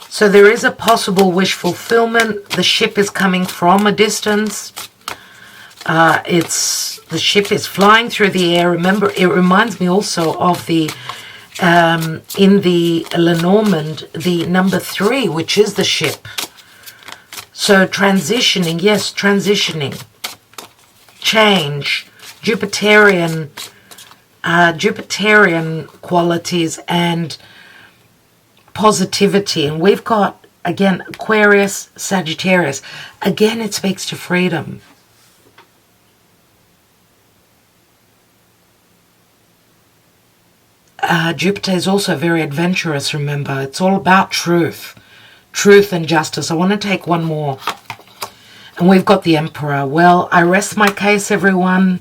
So there is a possible wish fulfillment. The ship is coming from a distance. The ship is flying through the air. Remember, it reminds me also of the in the Lenormand, the number 3, which is the ship. So transitioning, yes, transitioning, change, Jupiterian qualities and positivity. And we've got, again, Aquarius, Sagittarius. Again, it speaks to freedom. Jupiter is also very adventurous, remember. It's all about truth and justice. I want to take one more. And we've got the Emperor. Well, I rest my case, everyone.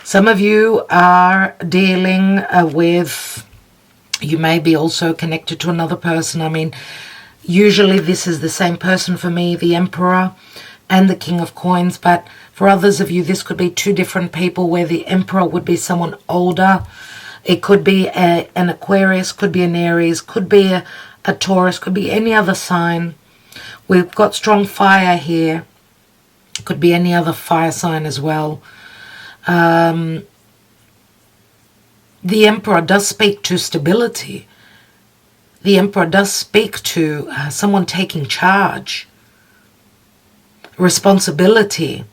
Some of you are dealing with, you may be also connected to another person. I mean, usually this is the same person for me, the Emperor and the King of Coins. But for others of you, this could be two different people, where the Emperor would be someone older. It could be an Aquarius, could be an Aries, could be a Taurus, could be any other sign. We've got strong fire here. Could be any other fire sign as well. The Emperor does speak to stability. The Emperor does speak to someone taking charge. responsibility.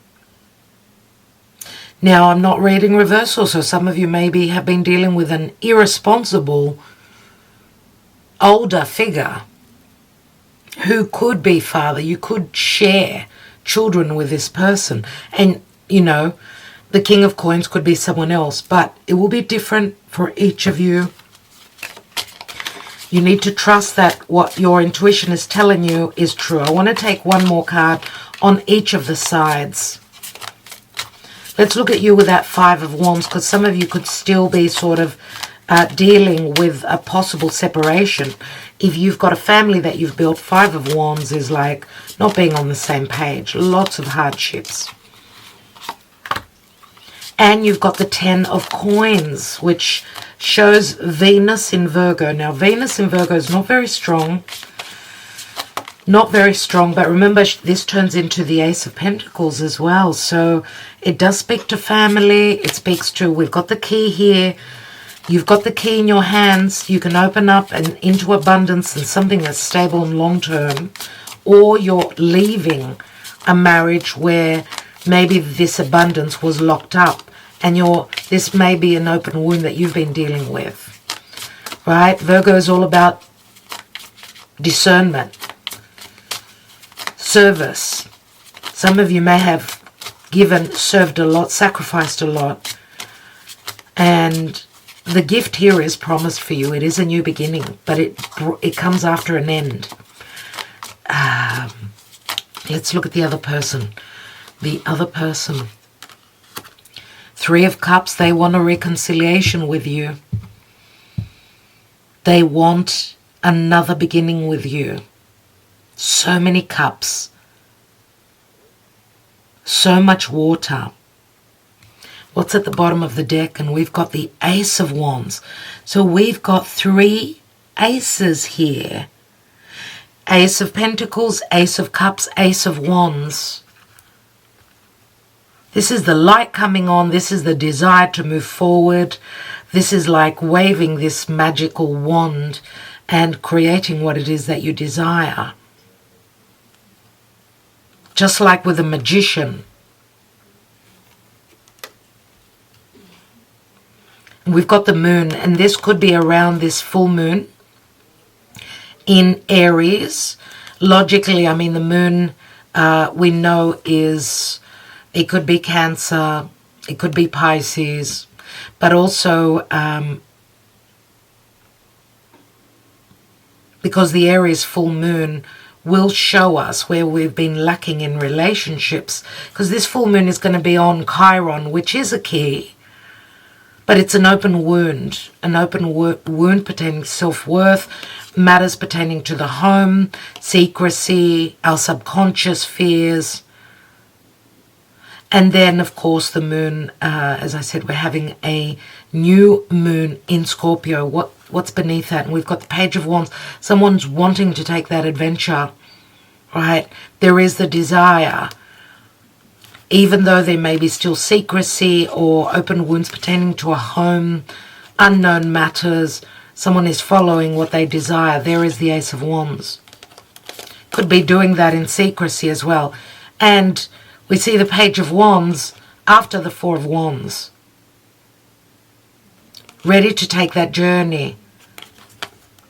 Now, I'm not reading reversal, so some of you maybe have been dealing with an irresponsible older figure who could be father. You could share children with this person. And, you know, the King of Coins could be someone else, but it will be different for each of you. You need to trust that what your intuition is telling you is true. I want to take one more card on each of the sides. Let's look at you with that Five of Wands, because some of you could still be sort of dealing with a possible separation. If you've got a family that you've built, Five of Wands is like not being on the same page. Lots of hardships. And you've got the Ten of Coins, which shows Venus in Virgo. Now, Venus in Virgo is not very strong. Not very strong, but remember, this turns into the Ace of Pentacles as well. So it does speak to family. It speaks to, we've got the key here. You've got the key in your hands. You can open up and into abundance and something that's stable and long-term. Or you're leaving a marriage where maybe this abundance was locked up. And this may be an open wound that you've been dealing with. Right? Virgo is all about discernment. Service. Some of you may have served a lot, sacrificed a lot. And the gift here is promised for you. It is a new beginning, but it comes after an end. Let's look at the other person. The other person. Three of Cups, they want a reconciliation with you. They want another beginning with you. So many cups. So much water. What's at the bottom of the deck? And we've got the Ace of Wands. So we've got three aces here. Ace of Pentacles, Ace of Cups, Ace of Wands. This is the light coming on. This is the desire to move forward. This is like waving this magical wand and creating what it is that you desire. Just like with a magician. We've got the moon, and this could be around this full moon in Aries. Logically, I mean, the moon we know is, it could be Cancer, it could be Pisces, but also because the Aries full moon will show us where we've been lacking in relationships, because this full moon is going to be on Chiron, which is a key, but it's an open wound pertaining to self-worth, matters pertaining to the home, secrecy, our subconscious fears. And then, of course, the moon, as I said, we're having a new moon in Scorpio. What's beneath that? And we've got the Page of Wands. Someone's wanting to take that adventure, right? There is the desire, even though there may be still secrecy or open wounds pertaining to a home, unknown matters. Someone is following what they desire. There is the Ace of Wands. Could be doing that in secrecy as well. And we see the Page of Wands after the Four of Wands. Ready to take that journey.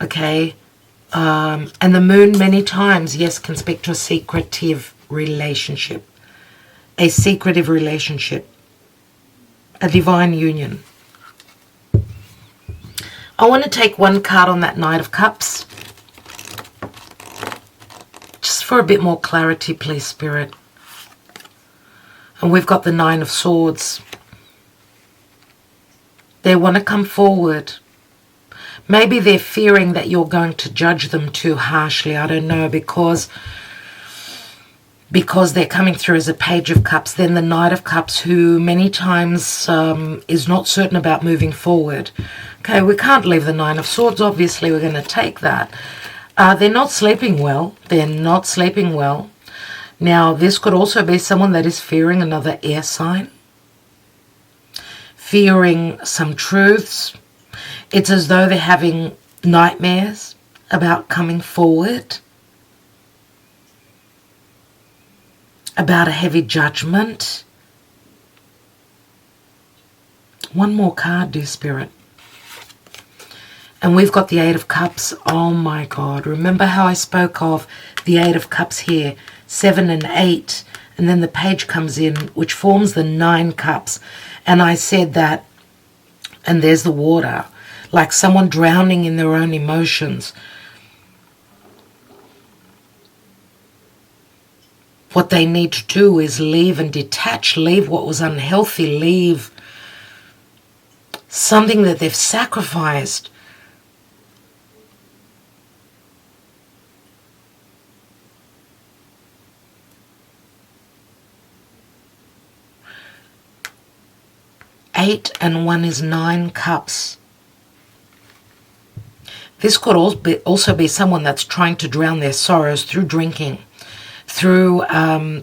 Okay. And the moon many times, yes, can speak to a secretive relationship. A secretive relationship. A divine union. I want to take one card on that Knight of Cups. Just for a bit more clarity, please, Spirit. And we've got the Nine of Swords. They want to come forward. Maybe they're fearing that you're going to judge them too harshly. I don't know, because they're coming through as a Page of Cups. Then the Knight of Cups, who many times is not certain about moving forward. Okay, we can't leave the Nine of Swords. Obviously, we're going to take that. They're not sleeping well. They're not sleeping well. Now, this could also be someone that is fearing another air sign. Fearing some truths. It's as though they're having nightmares about coming forward. about a heavy judgment. One more card, dear Spirit. And we've got the Eight of Cups. Oh my God. Remember how I spoke of the Eight of Cups here? 7 and 8. And then the page comes in, which forms the 9 cups. And I said that, and there's the water, like someone drowning in their own emotions. What they need to do is leave and detach, leave what was unhealthy, leave something that they've sacrificed. Eight and 1 is 9 cups. This could also be someone that's trying to drown their sorrows through drinking, through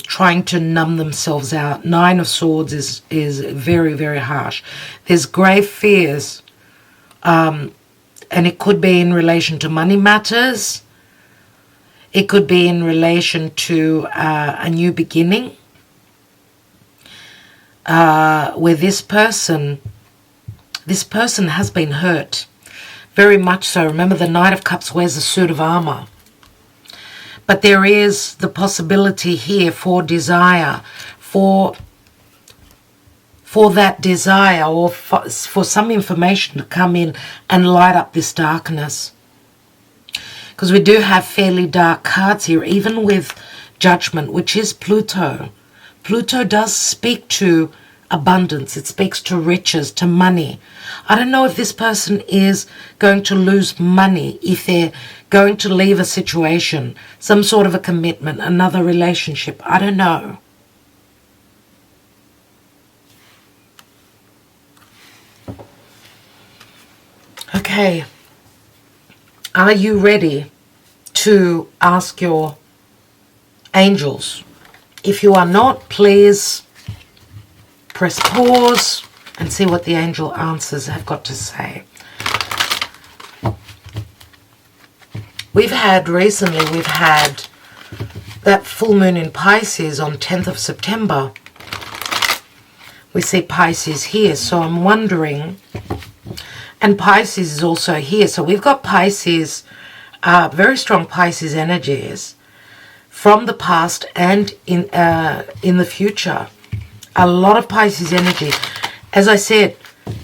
trying to numb themselves out. 9 of Swords is very, very harsh. There's grave fears, and it could be in relation to money matters. It could be in relation to a new beginning, where this person has been hurt, very much so. Remember, the Knight of Cups wears a suit of armor. But there is the possibility here for desire, for that desire, or for some information to come in and light up this darkness. Because we do have fairly dark cards here, even with Judgment, which is Pluto. Pluto does speak to abundance. It speaks to riches, to money. I don't know if this person is going to lose money, if they're going to leave a situation, some sort of a commitment, another relationship. I don't know. Okay. Are you ready to ask your angels? If you are not, please press pause and see what the angel answers have got to say. Recently we've had that full moon in Pisces on 10th of September. We see Pisces here, so I'm wondering, and Pisces is also here, so we've got Pisces, very strong Pisces energies from the past and in the future. A lot of Pisces energy. As I said,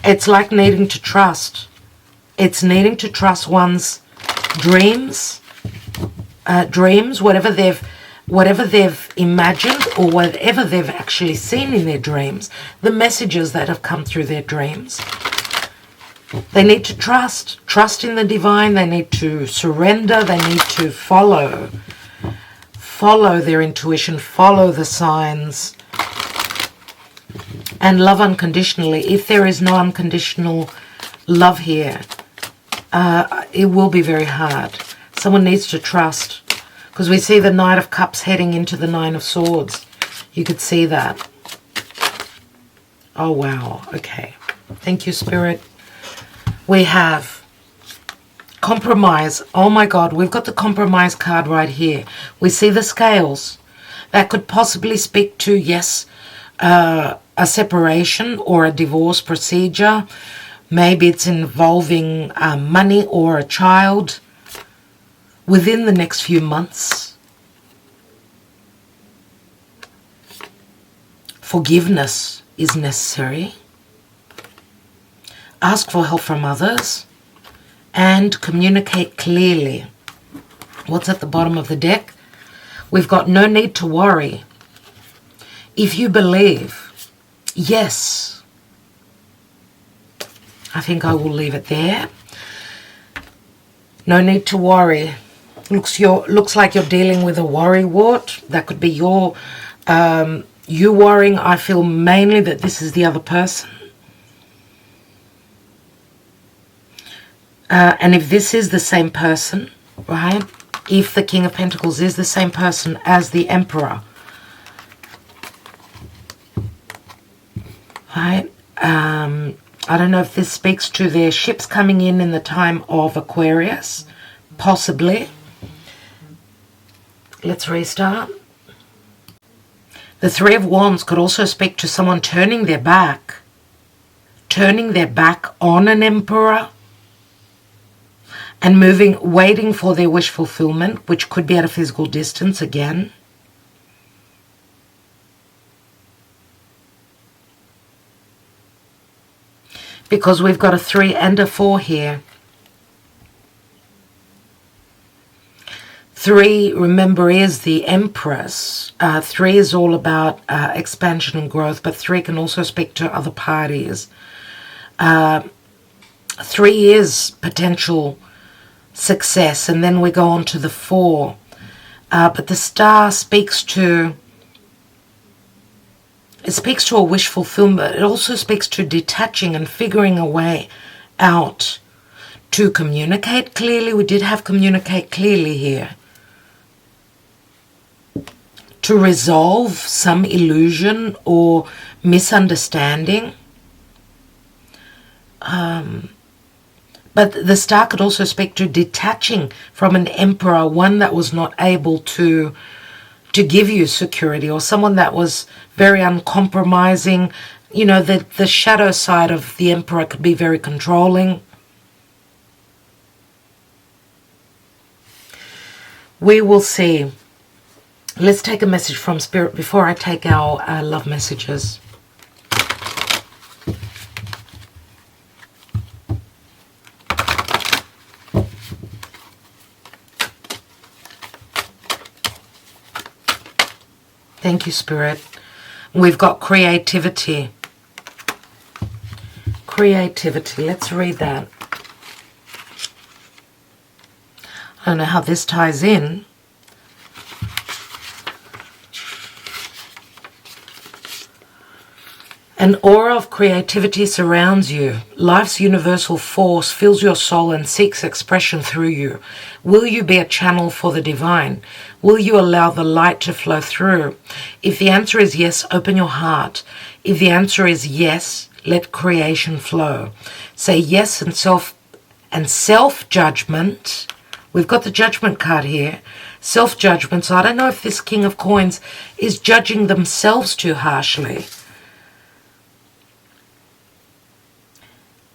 it's like needing to trust. It's needing to trust one's dreams, whatever they've imagined or whatever they've actually seen in their dreams, the messages that have come through their dreams. They need to trust in the divine. They need to surrender. They need to follow their intuition, follow the signs, and love unconditionally. If there is no unconditional love here, it will be very hard. Someone needs to trust, because we see the Knight of Cups heading into the 9 of Swords. You could see that. Oh, wow. Okay. Thank you, Spirit. We have compromise. Oh, my God. We've got the compromise card right here. We see the scales. That could possibly speak to, yes, a separation or a divorce procedure. Maybe it's involving money or a child within the next few months. Forgiveness is necessary. Ask for help from others and communicate clearly. What's at the bottom of the deck? We've got no need to worry. If you believe, yes. I think I will leave it there. No need to worry. Looks like you're dealing with a worry wart. That could be you worrying. I feel mainly that this is the other person. And if this is the same person, right? If the King of Pentacles is the same person as the Emperor, right? I don't know if this speaks to their ships coming in the time of Aquarius. Possibly. Let's restart. The Three of Wands could also speak to someone turning their back on an emperor and waiting for their wish fulfillment, which could be at a physical distance again. Because we've got a 3 and a 4 here. 3, remember, is the Empress. 3 is all about expansion and growth, but 3 can also speak to other parties. 3 is potential success, and then we go on to the 4. But the Star speaks to... It speaks to a wish fulfillment. It also speaks to detaching and figuring a way out to communicate clearly. We did have communicate clearly here. To resolve some illusion or misunderstanding. But the Star could also speak to detaching from an emperor, one that was not able to give you security, or someone that was very uncompromising. You know, the shadow side of the emperor could be very controlling. We will see. Let's take a message from Spirit before I take our love messages. Thank you, Spirit. We've got creativity. Creativity. Let's read that. I don't know how this ties in. An aura of creativity surrounds you. Life's universal force fills your soul and seeks expression through you. Will you be a channel for the divine? Will you allow the light to flow through? If the answer is yes, open your heart. If the answer is yes, let creation flow. Say yes and self-judgment. We've got the Judgment card here. Self-judgment. So I don't know if this King of Coins is judging themselves too harshly.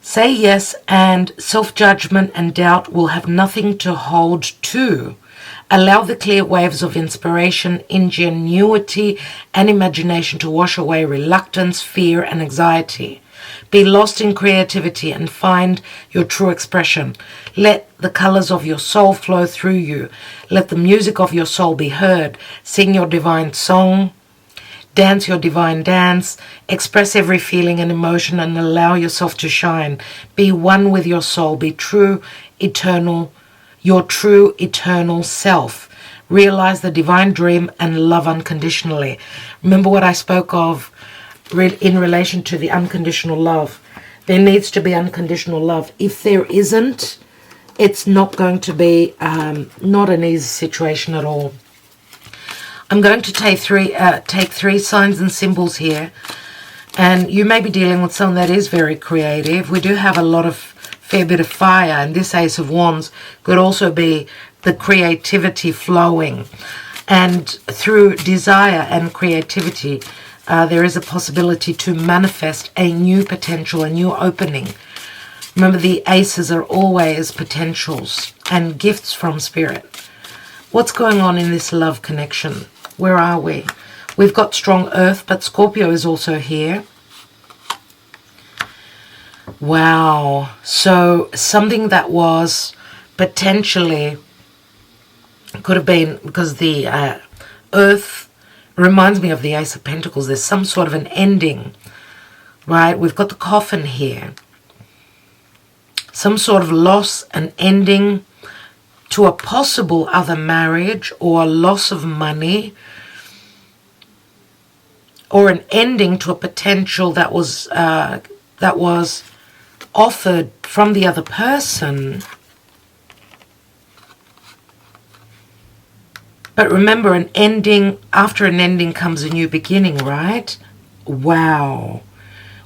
Say yes, and self-judgment and doubt will have nothing to hold to. Allow the clear waves of inspiration, ingenuity, and imagination to wash away reluctance, fear, and anxiety. Be lost in creativity and find your true expression. Let the colors of your soul flow through you. Let the music of your soul be heard. Sing your divine song. Dance your divine dance. Express every feeling and emotion and allow yourself to shine. Be one with your soul. Be true, eternal, your true, eternal self. Realize the divine dream and love unconditionally. Remember what I spoke of in relation to the unconditional love. There needs to be unconditional love. If there isn't, it's not going to be not an easy situation at all. I'm going to take three signs and symbols here, and you may be dealing with someone that is very creative. We do have a fair bit of fire, and this Ace of Wands could also be the creativity flowing. And through desire and creativity, there is a possibility to manifest a new potential, a new opening. Remember, the aces are always potentials and gifts from Spirit. What's going on in this love connection? Where are we? We've got strong earth, but Scorpio is also here. Wow. So something that was potentially, could have been, because the earth reminds me of the Ace of Pentacles. There's some sort of an ending, right? We've got the coffin here. Some sort of loss, an ending to a possible other marriage, or a loss of money, or an ending to a potential that was offered from the other person. But remember, an ending, after an ending comes a new beginning, right? Wow.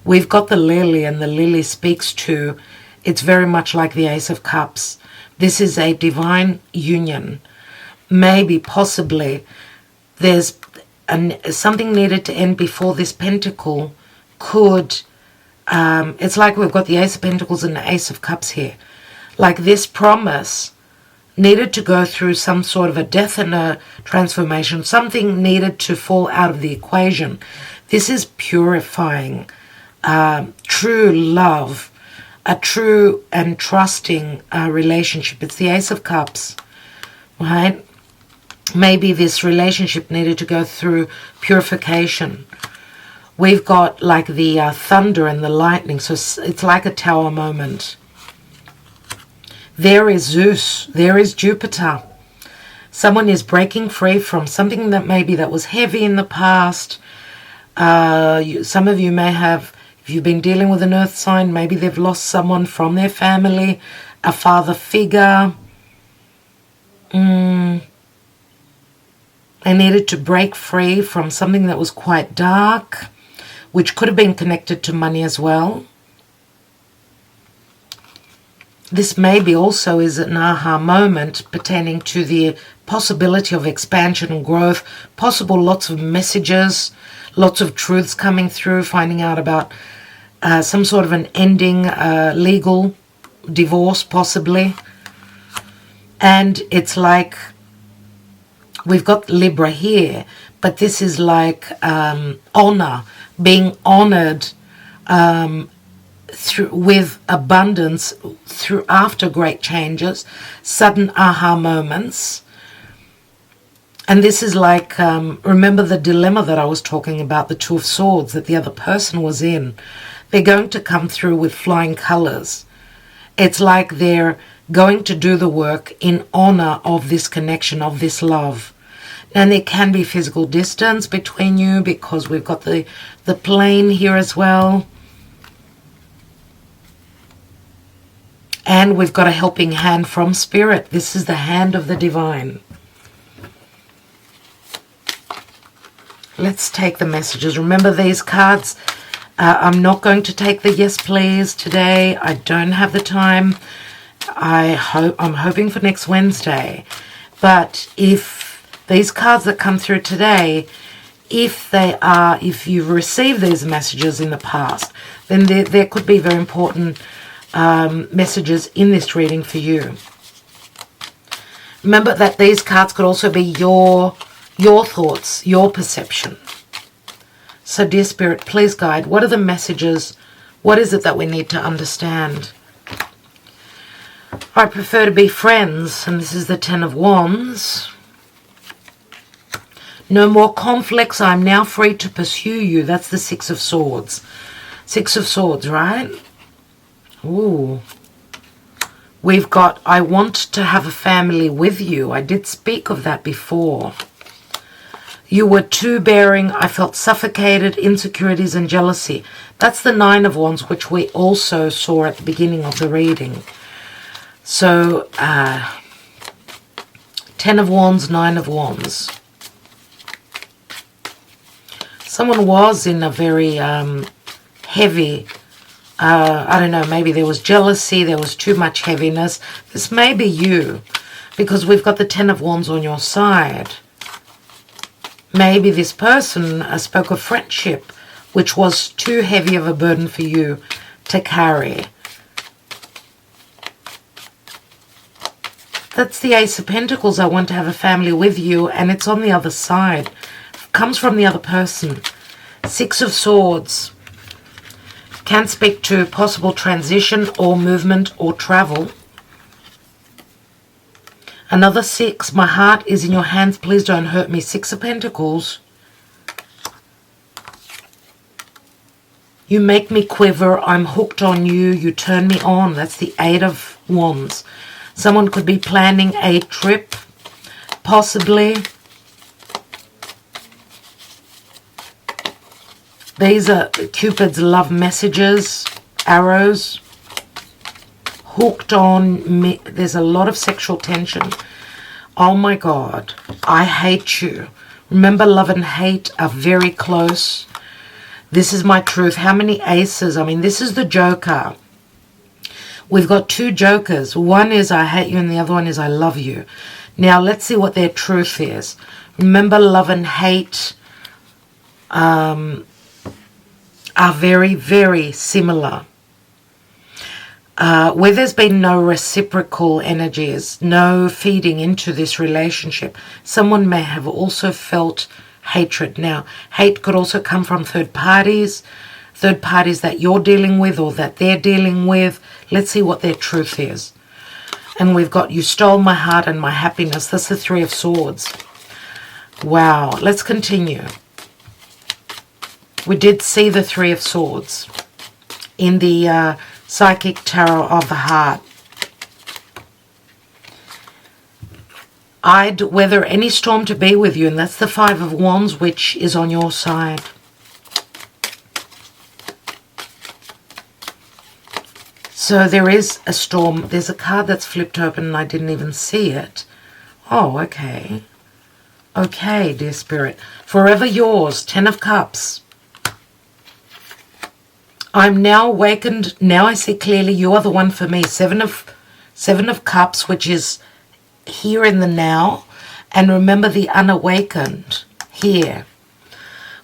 We've got the lily, and the lily speaks to, it's very much like the Ace of Cups. This is a divine union. Maybe, possibly, there's something needed to end before this pentacle could, it's like we've got the Ace of Pentacles and the Ace of Cups here. Like this promise needed to go through some sort of a death and a transformation. Something needed to fall out of the equation. This is purifying true love, a true and trusting relationship. It's the Ace of Cups, right? Maybe this relationship needed to go through purification. We've got like the thunder and the lightning, so it's like a tower moment. There is Zeus, there is Jupiter. Someone is breaking free from something that maybe that was heavy in the past. Some of you may have, if you've been dealing with an earth sign, maybe they've lost someone from their family, a father figure. They needed to break free from something that was quite dark, which could have been connected to money as well. This maybe also is an aha moment pertaining to the possibility of expansion and growth, possible lots of messages, lots of truths coming through, finding out about some sort of an ending, legal divorce possibly. And it's like, we've got Libra here, but this is like honor, being honored with abundance through after great changes, sudden aha moments. And this is like, remember the dilemma that I was talking about, the Two of Swords that the other person was in. They're going to come through with flying colors. It's like they're going to do the work in honor of this connection, of this love. And there can be physical distance between you because we've got the plane here as well. And we've got a helping hand from Spirit. This is the hand of the divine. Let's take the messages. Remember these cards. I'm not going to take the yes please today. I don't have the time. I'm hoping for next Wednesday. But if these cards that come through today, if you've received these messages in the past, then there could be very important messages in this reading for you. Remember that these cards could also be your thoughts, your perception. So dear Spirit, please guide. What are the messages? What is it that we need to understand? I prefer to be friends, and this is the Ten of Wands. No more conflicts. I'm now free to pursue you. That's the Six of Swords. Six of Swords, right? Ooh. We've got, I want to have a family with you. I did speak of that before. You were too bearing. I felt suffocated, insecurities and jealousy. That's the Nine of Wands, which we also saw at the beginning of the reading. So, Ten of Wands, Nine of Wands. Someone was in a very heavy, I don't know, maybe there was jealousy, there was too much heaviness. This may be you, because we've got the Ten of Wands on your side. Maybe this person spoke of friendship, which was too heavy of a burden for you to carry. That's the Ace of Pentacles. I want to have a family with you, and it's on the other side. It comes from the other person. Six of Swords. Can speak to possible transition or movement or travel. Another six. My heart is in your hands. Please don't hurt me. Six of Pentacles. You make me quiver. I'm hooked on you. You turn me on. That's the Eight of Wands. Someone could be planning a trip, possibly. These are Cupid's love messages, arrows. Hooked on me. There's a lot of sexual tension. Oh my God. I hate you. Remember, love and hate are very close. This is my truth. How many aces? I mean, this is the Joker. We've got two jokers. One is I hate you and the other one is I love you. Now let's see what their truth is. Remember, love and hate are very, very similar. Where there's been no reciprocal energies, no feeding into this relationship, someone may have also felt hatred. Now, hate could also come from third parties that you're dealing with or that they're dealing with. Let's see what their truth is. And we've got, you stole my heart and my happiness. That's the Three of Swords. Wow. Let's continue. We did see the Three of Swords in the Psychic Tarot of the Heart. I'd weather any storm to be with you, and that's the Five of Wands, which is on your side. So there is a storm. There's a card that's flipped open and I didn't even see it. Oh, okay. Okay, dear Spirit. Forever yours, Ten of Cups. I'm now awakened. Now I see clearly you are the one for me. Seven of Cups, which is here in the now. And remember the unawakened here.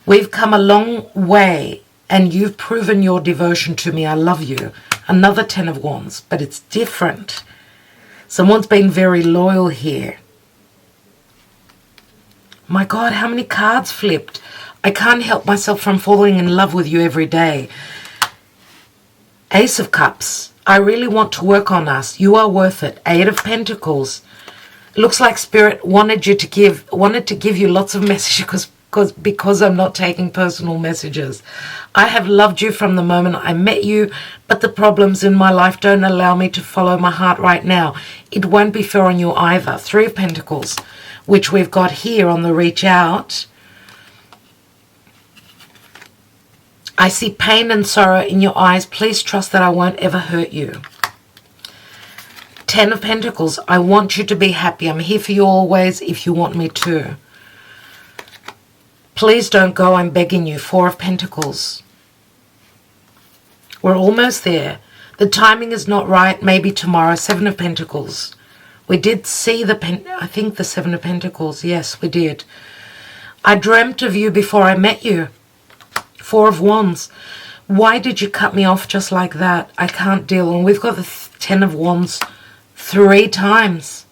We've come a long way and you've proven your devotion to me. I love you. Another Ten of Wands, but it's different. Someone's been very loyal here. My God, how many cards flipped? I can't help myself from falling in love with you every day. Ace of Cups. I really want to work on us. You are worth it. Eight of Pentacles. It looks like Spirit wanted to give you lots of messages because I'm not taking personal messages. I have loved you from the moment I met you, but the problems in my life don't allow me to follow my heart right now. It won't be fair on you either. Three of Pentacles, which we've got here on the reach out. I see pain and sorrow in your eyes. Please trust that I won't ever hurt you. Ten of Pentacles, I want you to be happy. I'm here for you always if you want me to. Please don't go, I'm begging you. Four of Pentacles. We're almost there. The timing is not right. Maybe tomorrow. Seven of Pentacles. We did see I think the Seven of Pentacles. Yes, we did. I dreamt of you before I met you. Four of Wands. Why did you cut me off just like that? I can't deal. And we've got the Ten of Wands 3 times.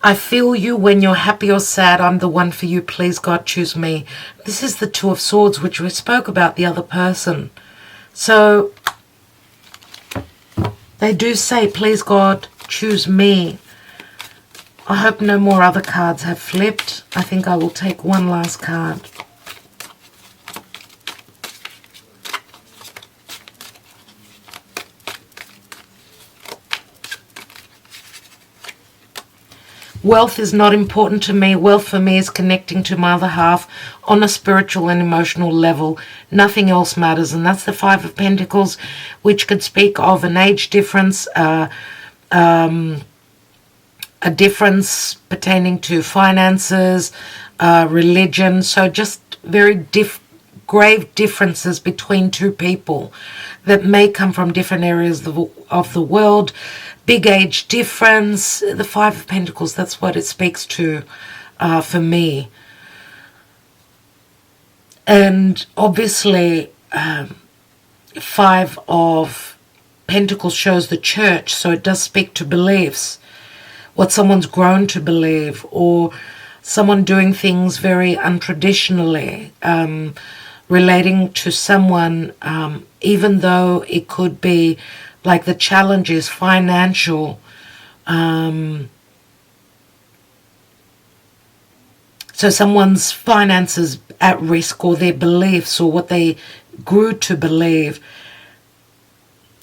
I feel you when you're happy or sad. I'm the one for you. Please, God, choose me. This is the Two of Swords, which we spoke about the other person. So they do say, please, God, choose me. I hope no more other cards have flipped. I think I will take one last card. Wealth is not important to me. Wealth for me is connecting to my other half on a spiritual and emotional level. Nothing else matters. And that's the Five of Pentacles, which could speak of an age difference, a difference pertaining to finances, religion. So just very grave differences between two people that may come from different areas of the world. Big age difference. The Five of Pentacles, that's what it speaks to for me. And obviously, Five of Pentacles shows the church, so it does speak to beliefs, what someone's grown to believe, or someone doing things very untraditionally, relating to someone, even though it could be like the challenge is financial. So someone's finances at risk, or their beliefs, or what they grew to believe.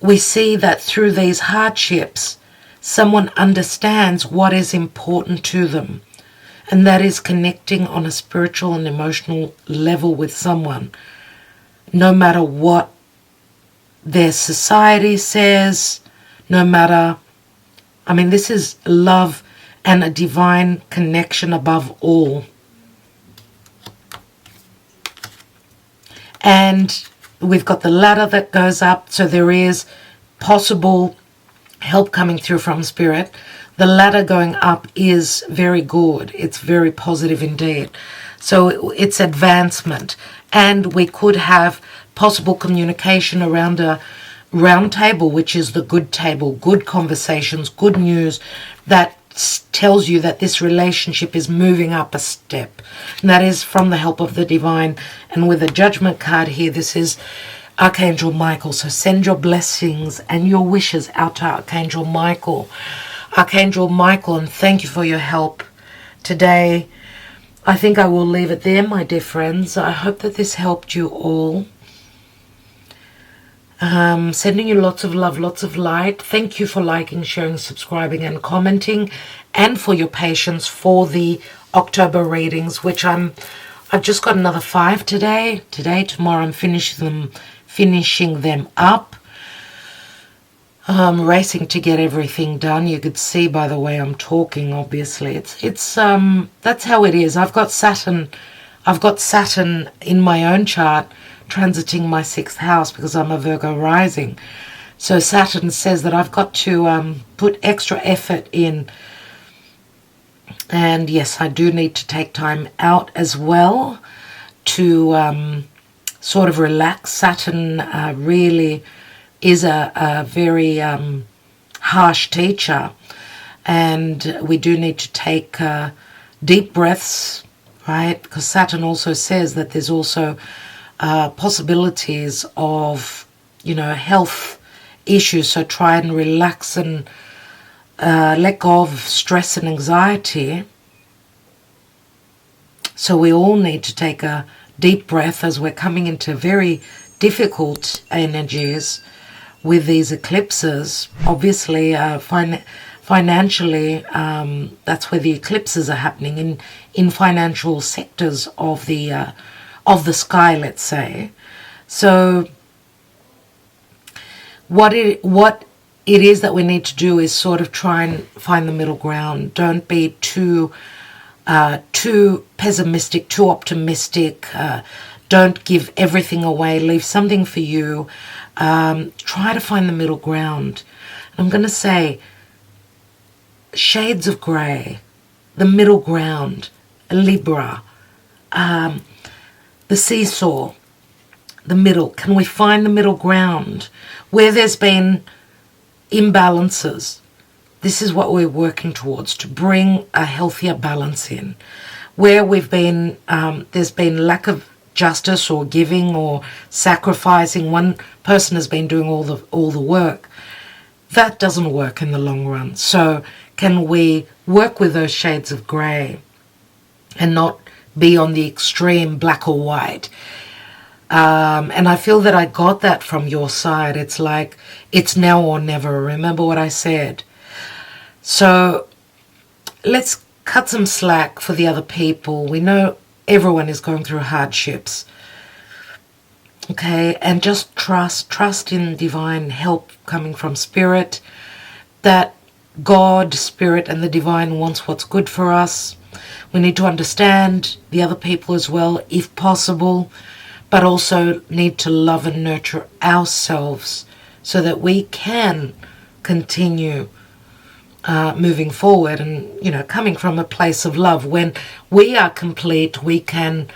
We see that through these hardships, someone understands what is important to them. And that is connecting on a spiritual and emotional level with someone. No matter what their society says, no matter, I mean, this is love and a divine connection above all. And we've got the ladder that goes up, so there is possible help coming through from Spirit. The ladder going up is very good. It's very positive indeed. So it's advancement. And we could have possible communication around a round table, which is the good table, good conversations, good news that tells you that this relationship is moving up a step. And that is from the help of the divine. And with the Judgment card here, this is Archangel Michael. So send your blessings and your wishes out to Archangel Michael. Archangel Michael, and thank you for your help today. I think I will leave it there, my dear friends. I hope that this helped you all. Sending you lots of love, lots of light. Thank you for liking, sharing, subscribing, and commenting, and for your patience for the October readings, which I've just got another 5 today. Tomorrow, I'm finishing them up. Racing to get everything done. You could see by the way I'm talking, obviously. It's that's how it is. I've got Saturn in my own chart transiting my 6th house because I'm a Virgo rising. So Saturn says that I've got to put extra effort in. And yes, I do need to take time out as well to sort of relax. Saturn really is a very harsh teacher, and we do need to take deep breaths, right? Because Saturn also says that there's also possibilities of, health issues. So try and relax and let go of stress and anxiety. So we all need to take a deep breath as we're coming into very difficult energies with these eclipses. Obviously, financially, that's where the eclipses are happening in financial sectors of the sky, let's say. So what it is that we need to do is sort of try and find the middle ground. Don't be too pessimistic, too optimistic. Don't give everything away. Leave something for you. Try to find the middle ground. I'm going to say shades of grey, the middle ground, Libra, the seesaw, the middle. Can we find the middle ground where there's been imbalances? This is what we're working towards, to bring a healthier balance in. Where we've been, there's been lack of justice or giving or sacrificing. One person has been doing all the work. That doesn't work in the long run. So can we work with those shades of grey and not be on the extreme black or white? And I feel that I got that from your side. It's like, it's now or never. Remember what I said. So let's cut some slack for the other people. We know everyone is going through hardships. Okay, and just trust in divine help coming from Spirit, that God, Spirit, and the divine wants what's good for us. We need to understand the other people as well, if possible, but also need to love and nurture ourselves so that we can continue moving forward and, coming from a place of love. When we are complete, we can,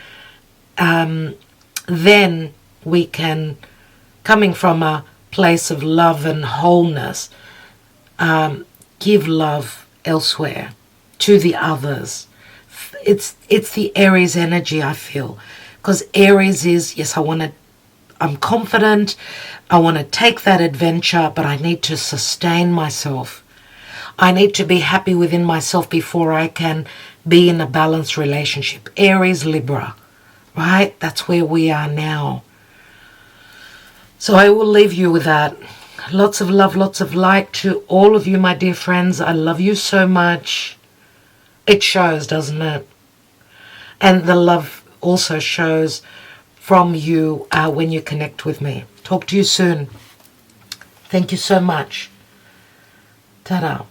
then we can, coming from a place of love and wholeness, give love elsewhere to the others. It's the Aries energy, I feel, because Aries is, yes, I'm confident, I want to take that adventure, but I need to sustain myself. I need to be happy within myself before I can be in a balanced relationship. Aries, Libra, right? That's where we are now. So I will leave you with that. Lots of love, lots of light to all of you, my dear friends. I love you so much. It shows, doesn't it? And the love also shows from you when you connect with me. Talk to you soon. Thank you so much. Ta-da.